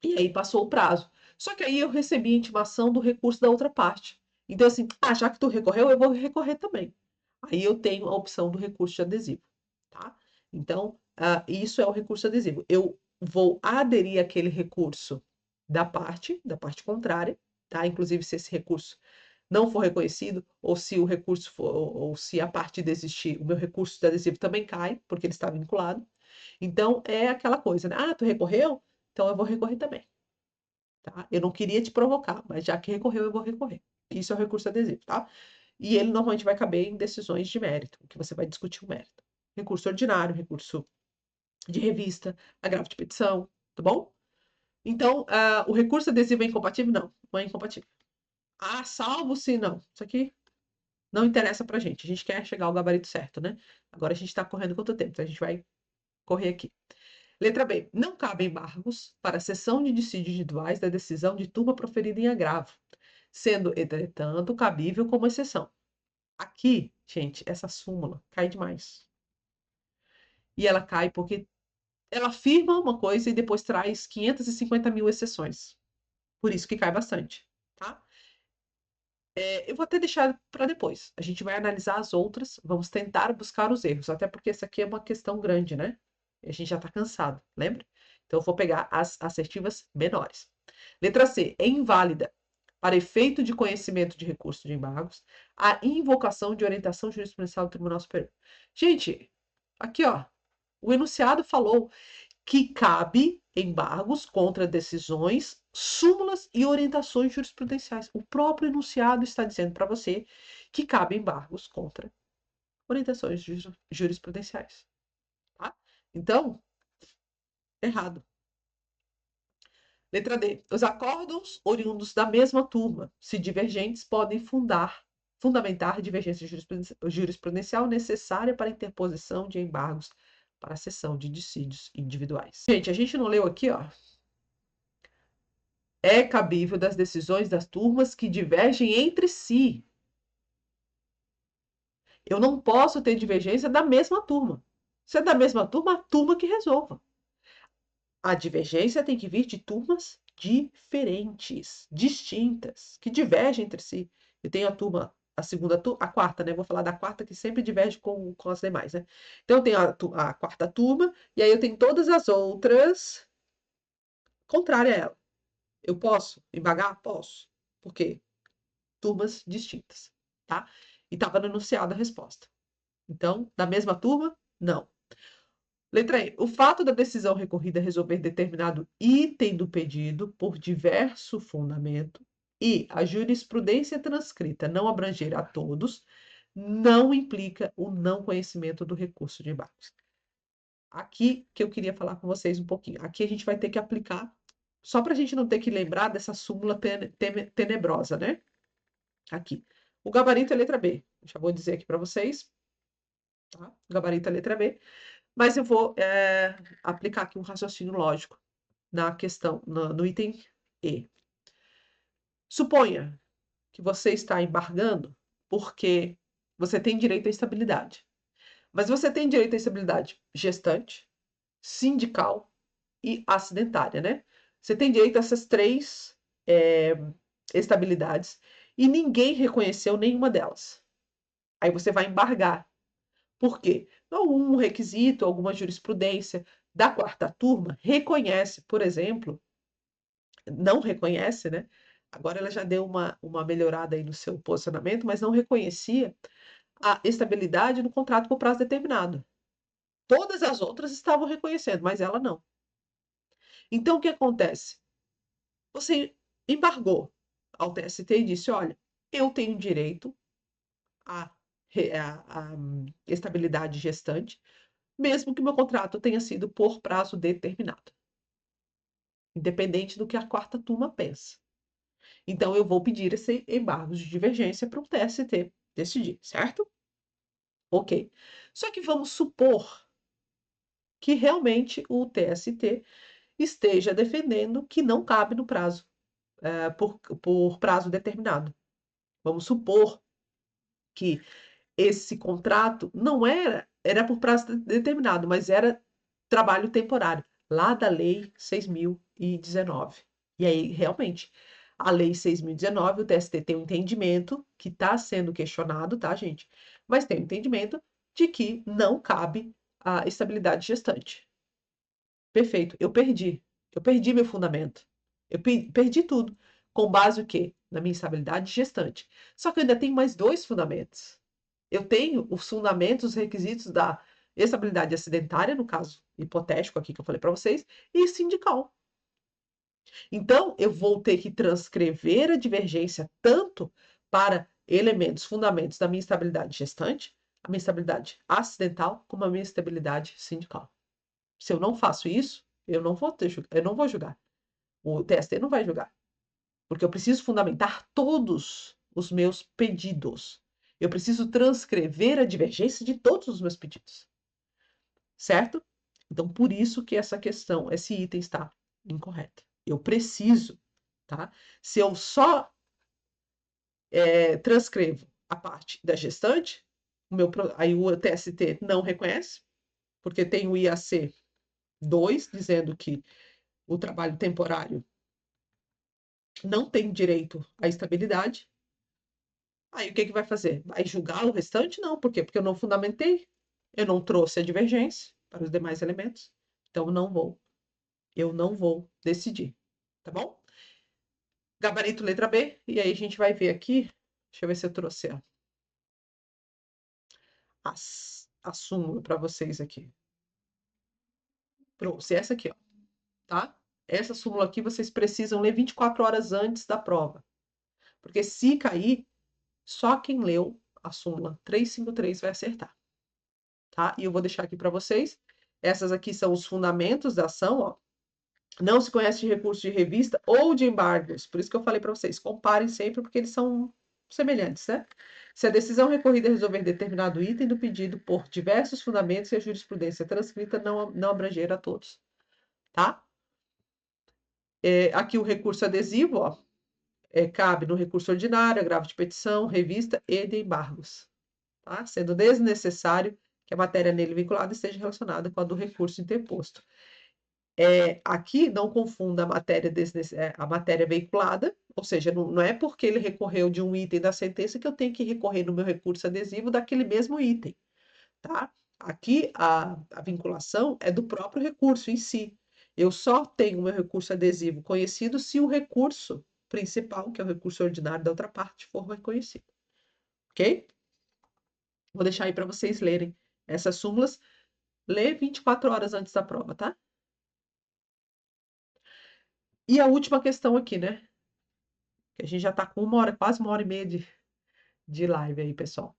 E aí passou o prazo. Só que aí eu recebi a intimação do recurso da outra parte. Então, assim, já que tu recorreu, eu vou recorrer também. Aí eu tenho a opção do recurso de adesivo, tá? Então, isso é o recurso adesivo. Eu vou aderir àquele recurso da parte contrária, tá? Inclusive, se esse recurso não for reconhecido, ou se o recurso for, ou se a parte desistir, o meu recurso de adesivo também cai, porque ele está vinculado. Então, é aquela coisa, né? Ah, tu recorreu? Então eu vou recorrer também, tá? Eu não queria te provocar, mas já que recorreu, eu vou recorrer. Isso é o recurso adesivo, tá? E ele normalmente vai caber em decisões de mérito, que você vai discutir o mérito. Recurso ordinário, recurso de revista, agravo de petição, tá bom? Então, o recurso adesivo é incompatível? Não, não é incompatível. Ah, salvo se não. Isso aqui não interessa pra gente. A gente quer chegar ao gabarito certo, né? Agora a gente tá correndo quanto tempo? Então a gente vai correr aqui. Letra B. Não cabem embargos para a cessão de dissídios individuais da decisão de turma proferida em agravo, sendo, entretanto, cabível como exceção. Aqui, gente, essa súmula cai demais. E ela cai porque ela afirma uma coisa e depois traz 550 mil exceções. Por isso que cai bastante, tá? Eu vou até deixar para depois. A gente vai analisar as outras, vamos tentar buscar os erros, até porque essa aqui é uma questão grande, né? A gente já está cansado, lembra? Então, eu vou pegar as assertivas menores. Letra C. É inválida, para efeito de conhecimento de recurso de embargos, a invocação de orientação jurisprudencial do Tribunal Superior. Gente, aqui, ó, o enunciado falou que cabe embargos contra decisões, súmulas e orientações jurisprudenciais. O próprio enunciado está dizendo para você que cabe embargos contra orientações jurisprudenciais. Tá? Então, errado. Letra D. Os acordos oriundos da mesma turma, se divergentes, podem fundamentar divergência jurisprudencial necessária para a interposição de embargos para a cessão de dissídios individuais. Gente, a gente não leu aqui, ó. É cabível das decisões das turmas que divergem entre si. Eu não posso ter divergência da mesma turma. Se é da mesma turma, a turma que resolva. A divergência tem que vir de turmas diferentes, distintas, que divergem entre si. Eu tenho a turma, a segunda turma, a quarta, né? Vou falar da quarta que sempre diverge com as demais, né? Então eu tenho a quarta turma, e aí eu tenho todas as outras contrárias a ela. Eu posso embargar? Posso. Por quê? Turmas distintas, tá? E estava no enunciado a resposta. Então, da mesma turma? Não. Letra E. O fato da decisão recorrida resolver determinado item do pedido por diverso fundamento e a jurisprudência transcrita não abranger a todos, não implica o não conhecimento do recurso de embargos. Aqui que eu queria falar com vocês um pouquinho. Aqui a gente vai ter que aplicar, só para a gente não ter que lembrar dessa súmula tenebrosa, né? Aqui. O gabarito é letra B. Já vou dizer aqui para vocês. Tá? O gabarito é letra B. Mas eu vou aplicar aqui um raciocínio lógico na questão, no item E. Suponha que você está embargando porque você tem direito à estabilidade. Mas você tem direito à estabilidade gestante, sindical e acidentária, né? Você tem direito a essas três estabilidades e ninguém reconheceu nenhuma delas. Aí você vai embargar. Por quê? Algum requisito, alguma jurisprudência da quarta turma reconhece, por exemplo, não reconhece, né? Agora ela já deu uma melhorada aí no seu posicionamento, mas não reconhecia a estabilidade no contrato por prazo determinado. Todas as outras estavam reconhecendo, mas ela não. Então, o que acontece? Você embargou ao TST e disse: olha, eu tenho direito à estabilidade gestante, mesmo que meu contrato tenha sido por prazo determinado, independente do que a quarta turma pensa. Então, eu vou pedir esse embargo de divergência para o TST decidir, certo? Ok. Só que vamos supor que realmente o TST esteja defendendo que não cabe no prazo, por prazo determinado. Vamos supor que esse contrato não era por prazo determinado, mas era trabalho temporário, lá da Lei 6.019. E aí, realmente, a Lei 6.019, o TST tem um entendimento que está sendo questionado, tá, gente? Mas tem um entendimento de que não cabe a estabilidade gestante. Perfeito, eu perdi. Eu perdi meu fundamento. Eu perdi tudo. Com base o quê? Na minha estabilidade gestante. Só que eu ainda tenho mais dois fundamentos. Eu tenho os fundamentos, os requisitos da estabilidade acidentária, no caso hipotético aqui que eu falei para vocês, e sindical. Então, eu vou ter que transcrever a divergência tanto para elementos, fundamentos da minha estabilidade gestante, a minha estabilidade acidental, como a minha estabilidade sindical. Se eu não faço isso, eu não vou julgar. O TST não vai julgar. Porque eu preciso fundamentar todos os meus pedidos. Eu preciso transcrever a divergência de todos os meus pedidos. Certo? Então, por isso que essa questão, esse item está incorreto. Eu preciso, tá? Se eu só transcrevo a parte da gestante, aí o TST não reconhece, porque tem o IAC 2 dizendo que o trabalho temporário não tem direito à estabilidade. Aí o que vai fazer? Vai julgar o restante? Não, por quê? Porque eu não fundamentei, eu não trouxe a divergência para os demais elementos, então eu não vou decidir, tá bom? Gabarito letra B, e aí a gente vai ver aqui, deixa eu ver se eu trouxe a súmula para vocês aqui. Trouxe essa aqui, ó, tá? Essa súmula aqui vocês precisam ler 24 horas antes da prova, porque se cair, só quem leu a súmula 353 vai acertar, tá? E eu vou deixar aqui para vocês. Essas aqui são os fundamentos da ação, ó. Não se conhece de recurso de revista ou de embargos. Por isso que eu falei para vocês, comparem sempre, porque eles são semelhantes, né? Se a decisão recorrida resolver determinado item do pedido por diversos fundamentos e a jurisprudência transcrita não abranger a todos, tá? Aqui o recurso adesivo, ó, cabe no recurso ordinário, agravo de petição, revista e de embargos, tá? Sendo desnecessário que a matéria nele vinculada esteja relacionada com a do recurso interposto. Aqui não confunda a matéria veiculada, ou seja, não é porque ele recorreu de um item da sentença que eu tenho que recorrer no meu recurso adesivo daquele mesmo item, tá? Aqui a vinculação é do próprio recurso em si. Eu só tenho o meu recurso adesivo conhecido se o recurso principal, que é o recurso ordinário da outra parte, for reconhecido. Ok? Vou deixar aí para vocês lerem essas súmulas. Lê 24 horas antes da prova, tá? E a última questão aqui, né? Que a gente já está com quase 1h30 de live aí, pessoal.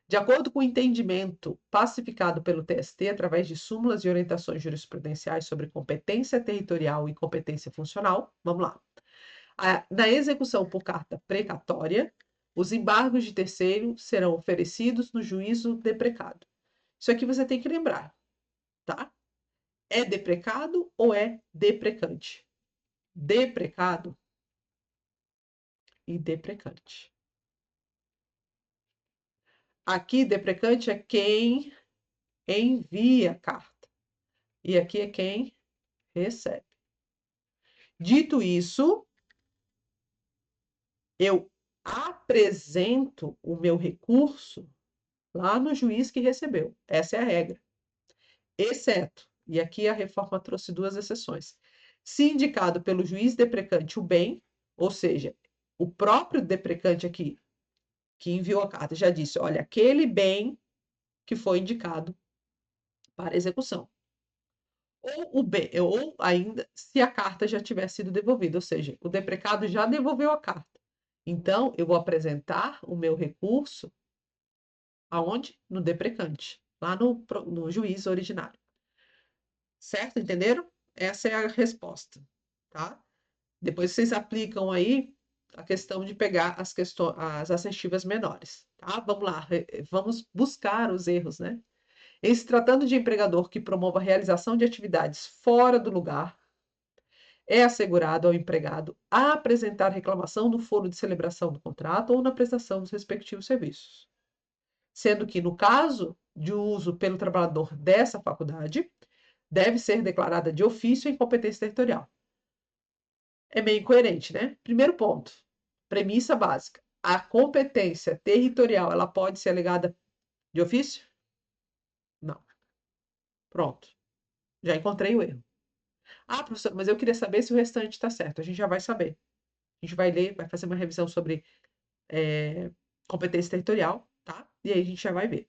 De acordo com o entendimento pacificado pelo TST, através de súmulas e orientações jurisprudenciais sobre competência territorial e competência funcional, vamos lá. Na execução por carta precatória, os embargos de terceiro serão oferecidos no juízo deprecado. Isso aqui você tem que lembrar, tá? É deprecado ou é deprecante? Deprecado e deprecante. Aqui, deprecante é quem envia a carta. E aqui é quem recebe. Dito isso, eu apresento o meu recurso lá no juiz que recebeu. Essa é a regra. Exceto, e aqui a reforma trouxe 2 exceções. Se indicado pelo juiz deprecante o bem, ou seja, o próprio deprecante aqui, que enviou a carta, já disse: olha, aquele bem que foi indicado para execução. Ou ainda se a carta já tiver sido devolvida, ou seja, o deprecado já devolveu a carta. Então, eu vou apresentar o meu recurso aonde? No deprecante, lá no juiz originário. Certo? Entenderam? Essa é a resposta, tá? Depois vocês aplicam aí a questão de pegar as assertivas menores, tá? Vamos lá, vamos buscar os erros, né? Em se tratando de empregador que promova a realização de atividades fora do lugar, é assegurado ao empregado a apresentar reclamação no foro de celebração do contrato ou na prestação dos respectivos serviços. Sendo que, no caso de uso pelo trabalhador dessa faculdade, deve ser declarada de ofício a incompetência territorial. É meio incoerente, né? Primeiro ponto, premissa básica. A competência territorial, ela pode ser alegada de ofício? Não. Pronto. Já encontrei o erro. Ah, professor, mas eu queria saber se o restante está certo. A gente já vai saber. A gente vai ler, vai fazer uma revisão sobre competência territorial, tá? E aí a gente já vai ver.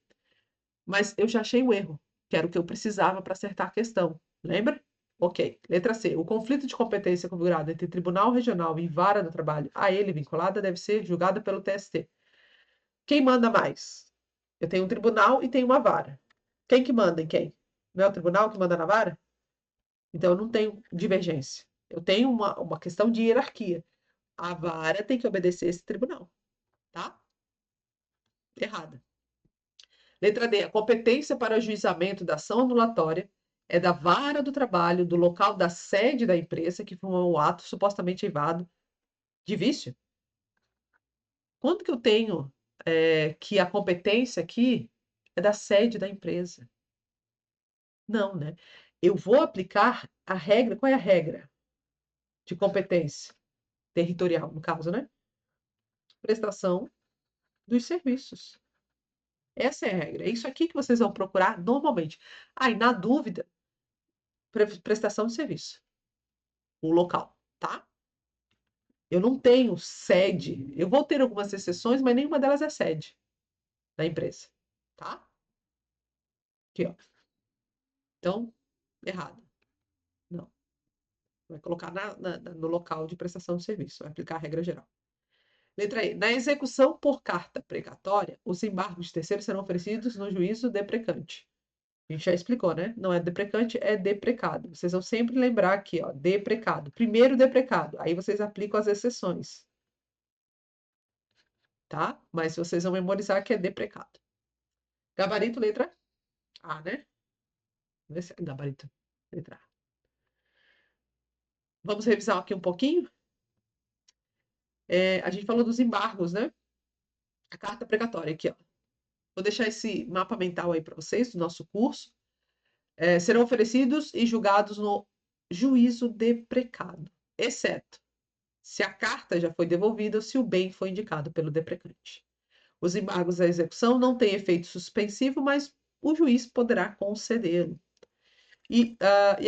Mas eu já achei o erro, que era o que eu precisava para acertar a questão. Lembra? Ok. Letra C. O conflito de competência configurado entre Tribunal Regional e Vara do Trabalho a ele vinculada deve ser julgado pelo TST. Quem manda mais? Eu tenho um tribunal e tenho uma vara. Quem que manda em quem? Não é o tribunal que manda na vara? Então eu não tenho divergência. Eu tenho uma questão de hierarquia. A vara tem que obedecer esse tribunal, tá? Errada. Letra D. A competência para ajuizamento da ação anulatória é da vara do trabalho, do local da sede da empresa, que foi um ato supostamente eivado de vício. Quando que eu tenho que a competência aqui é da sede da empresa? Não, né? Eu vou aplicar a regra. Qual é a regra de competência territorial, no caso, né? Prestação dos serviços. Essa é a regra. É isso aqui que vocês vão procurar normalmente. Aí, na dúvida, prestação de serviço, o local, tá? Eu não tenho sede. Eu vou ter algumas exceções, mas nenhuma delas é sede da empresa, tá? Aqui, ó. Então, errado. Não. Vai colocar no local de prestação de serviço. Vai aplicar a regra geral. Letra E. Na execução por carta precatória, os embargos de terceiros serão oferecidos no juízo deprecante. A gente já explicou, né? Não é deprecante, é deprecado. Vocês vão sempre lembrar aqui, ó, deprecado. Primeiro deprecado, aí vocês aplicam as exceções, tá? Mas vocês vão memorizar que é deprecado. Gabarito, letra A, né? Vamos ver se é gabarito, letra A. Vamos revisar aqui um pouquinho? A gente falou dos embargos, né? A carta precatória aqui, ó. Vou deixar esse mapa mental aí para vocês, do nosso curso. Serão oferecidos e julgados no juízo deprecado, exceto se a carta já foi devolvida ou se o bem foi indicado pelo deprecante. Os embargos à execução não têm efeito suspensivo, mas o juiz poderá concedê-lo. E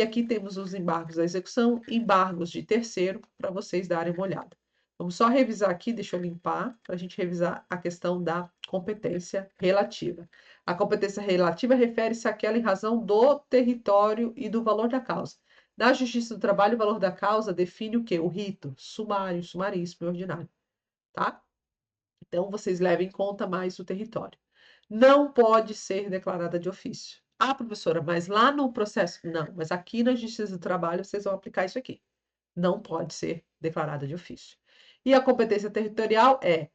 aqui temos os embargos à execução, embargos de terceiro, para vocês darem uma olhada. Vamos só revisar aqui, deixa eu limpar, para a gente revisar a questão da competência relativa. A competência relativa refere-se àquela em razão do território e do valor da causa. Na Justiça do Trabalho, o valor da causa define o quê? O rito, sumário, sumaríssimo e ordinário, tá? Então, vocês levem em conta mais o território. Não pode ser declarada de ofício. Ah, professora, mas lá no processo. Não, mas aqui na Justiça do Trabalho vocês vão aplicar isso aqui. Não pode ser declarada de ofício. E a competência territorial é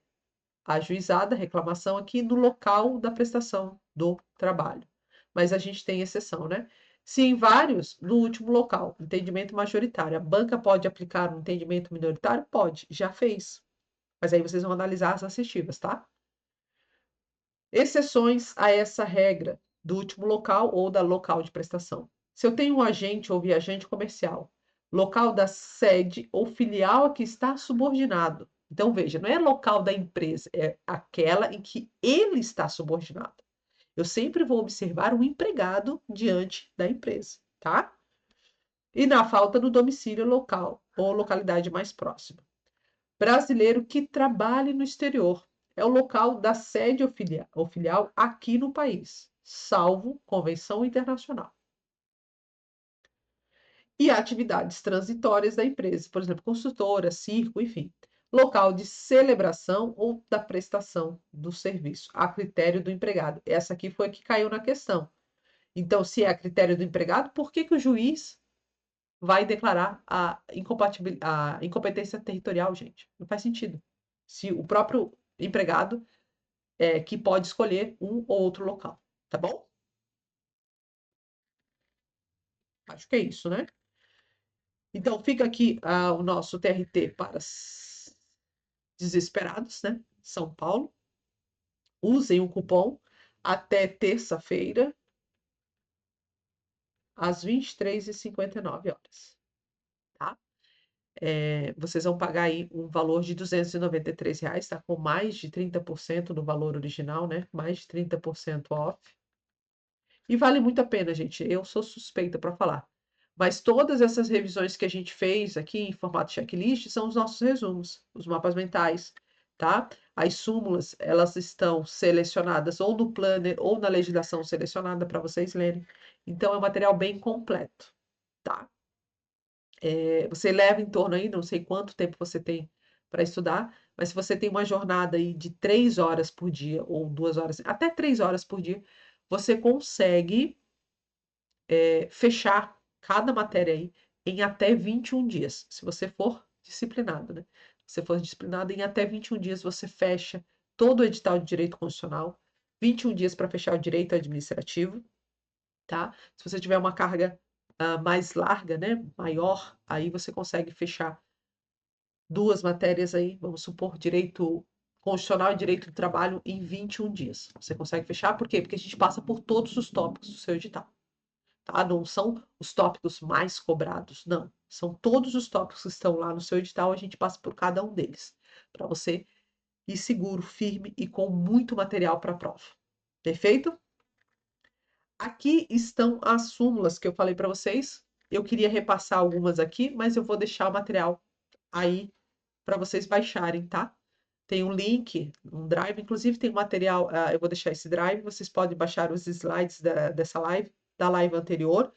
ajuizada, reclamação aqui no local da prestação do trabalho. Mas a gente tem exceção, né? Se em vários, no último local, entendimento majoritário, a banca pode aplicar um entendimento minoritário? Pode, já fez. Mas aí vocês vão analisar as assistivas, tá? Exceções a essa regra do último local ou da local de prestação. Se eu tenho um agente ou viajante comercial, local da sede ou filial a que está subordinado. Então, veja, não é local da empresa, é aquela em que ele está subordinado. Eu sempre vou observar o empregado diante da empresa, tá? E na falta do domicílio local ou localidade mais próxima. Brasileiro que trabalhe no exterior. É o local da sede ou filial aqui no país, salvo convenção internacional. E atividades transitórias da empresa, por exemplo, consultora, circo, enfim. Local de celebração ou da prestação do serviço, a critério do empregado. Essa aqui foi a que caiu na questão. Então, se é a critério do empregado, por que que o juiz vai declarar a incompetência territorial, gente? Não faz sentido. Se o próprio empregado que pode escolher um ou outro local, tá bom? Acho que é isso, né? Então, fica aqui o nosso TRT para os desesperados, né? São Paulo. Usem o cupom até terça-feira, às 23h59, tá? Vocês vão pagar aí um valor de R$ 293, tá? Com mais de 30% do valor original, né? Mais de 30% off. E vale muito a pena, gente. Eu sou suspeita para falar. Mas todas essas revisões que a gente fez aqui em formato checklist são os nossos resumos, os mapas mentais, tá? As súmulas, elas estão selecionadas ou no planner ou na legislação selecionada para vocês lerem. Então, é um material bem completo, tá? Você leva em torno aí, não sei quanto tempo você tem para estudar, mas se você tem uma jornada aí de 3 horas por dia, ou 2 horas, até 3 horas por dia, você consegue fechar cada matéria aí em até 21 dias, se você for disciplinado, né? Se você for disciplinado, em até 21 dias você fecha todo o edital de direito constitucional, 21 dias para fechar o direito administrativo, tá? Se você tiver uma carga mais larga, né, maior, aí você consegue fechar duas matérias aí, vamos supor, direito constitucional e direito do trabalho em 21 dias. Você consegue fechar, por quê? Porque a gente passa por todos os tópicos do seu edital, tá? Não são os tópicos mais cobrados, não. São todos os tópicos que estão lá no seu edital, a gente passa por cada um deles, para você ir seguro, firme e com muito material para a prova. Perfeito? Aqui estão as súmulas que eu falei para vocês. Eu queria repassar algumas aqui, mas eu vou deixar o material aí para vocês baixarem, tá? Tem um link, um drive, inclusive tem um material, eu vou deixar esse drive, vocês podem baixar os slides dessa live, da live anterior,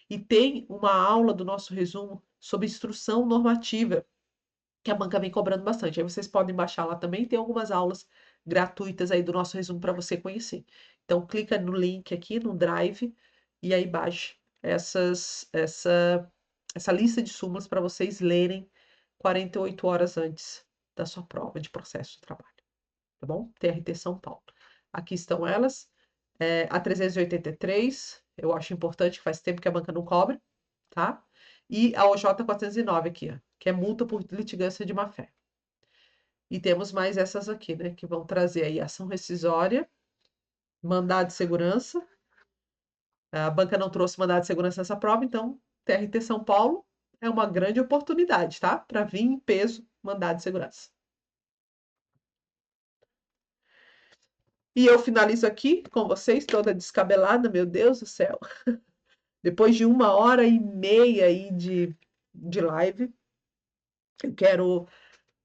e tem uma aula do nosso resumo sobre instrução normativa, que a banca vem cobrando bastante. Aí vocês podem baixar lá também, tem algumas aulas gratuitas aí do nosso resumo para você conhecer. Então, clica no link aqui, no drive, e aí baixe essa lista de súmulas para vocês lerem 48 horas antes da sua prova de processo de trabalho, tá bom? TRT São Paulo. Aqui estão elas. A 383, eu acho importante, que faz tempo que a banca não cobra, tá? E a OJ 409 aqui, ó, que é multa por litigância de má-fé. E temos mais essas aqui, né, que vão trazer aí ação rescisória, mandado de segurança. A banca não trouxe mandado de segurança nessa prova, então TRT São Paulo é uma grande oportunidade, tá? Para vir em peso mandado de segurança. E eu finalizo aqui com vocês, toda descabelada, meu Deus do céu. Depois de 1h30 aí de live, eu quero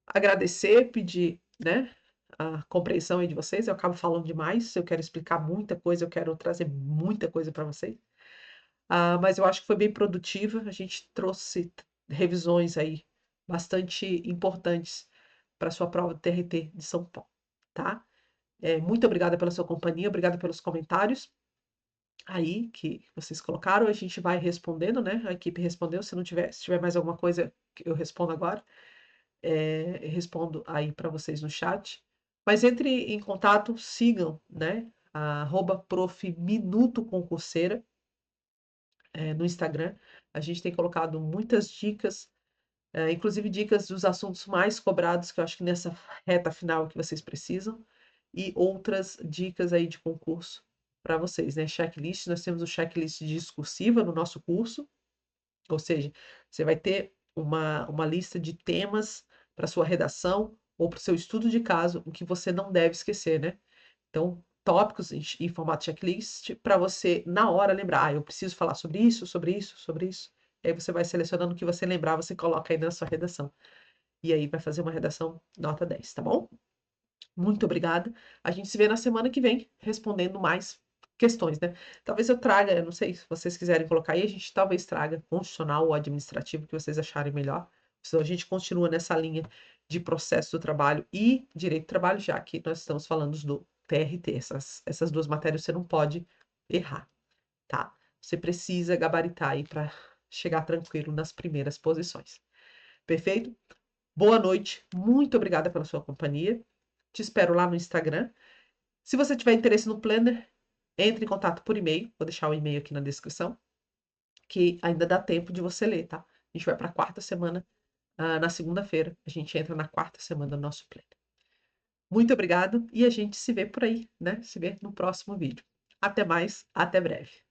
agradecer, pedir, né, a compreensão aí de vocês. Eu acabo falando demais, eu quero explicar muita coisa, eu quero trazer muita coisa para vocês. Mas eu acho que foi bem produtiva. A gente trouxe revisões aí bastante importantes para a sua prova do TRT de São Paulo, tá? Muito obrigada pela sua companhia, obrigada pelos comentários aí que vocês colocaram. A gente vai respondendo, né? A equipe respondeu. Se tiver mais alguma coisa, eu respondo agora. Respondo aí para vocês no chat. Mas entre em contato, sigam, né? @profminutoconcurseira no Instagram. A gente tem colocado muitas dicas, inclusive dicas dos assuntos mais cobrados, que eu acho que nessa reta final que vocês precisam, e outras dicas aí de concurso para vocês, né? Checklist, nós temos o checklist discursiva no nosso curso, ou seja, você vai ter uma lista de temas para sua redação ou para o seu estudo de caso, o que você não deve esquecer, né? Então, tópicos em formato checklist para você, na hora, lembrar. Eu preciso falar sobre isso, sobre isso, sobre isso. E aí você vai selecionando o que você lembrar, você coloca aí na sua redação. E aí vai fazer uma redação nota 10, tá bom? Muito obrigada. A gente se vê na semana que vem, respondendo mais questões, né? Talvez eu traga, eu não sei se vocês quiserem colocar aí, a gente talvez traga constitucional ou administrativo, que vocês acharem melhor. Senão a gente continua nessa linha de processo do trabalho e direito do trabalho, já que nós estamos falando do TRT. Essas duas matérias você não pode errar, tá? Você precisa gabaritar aí para chegar tranquilo nas primeiras posições. Perfeito? Boa noite, muito obrigada pela sua companhia. Te espero lá no Instagram. Se você tiver interesse no Planner, entre em contato por e-mail. Vou deixar o e-mail aqui na descrição, que ainda dá tempo de você ler, tá? A gente vai para a quarta semana, na segunda-feira. A gente entra na quarta semana do nosso Planner. Muito obrigado e a gente se vê por aí, né? Se vê no próximo vídeo. Até mais, até breve.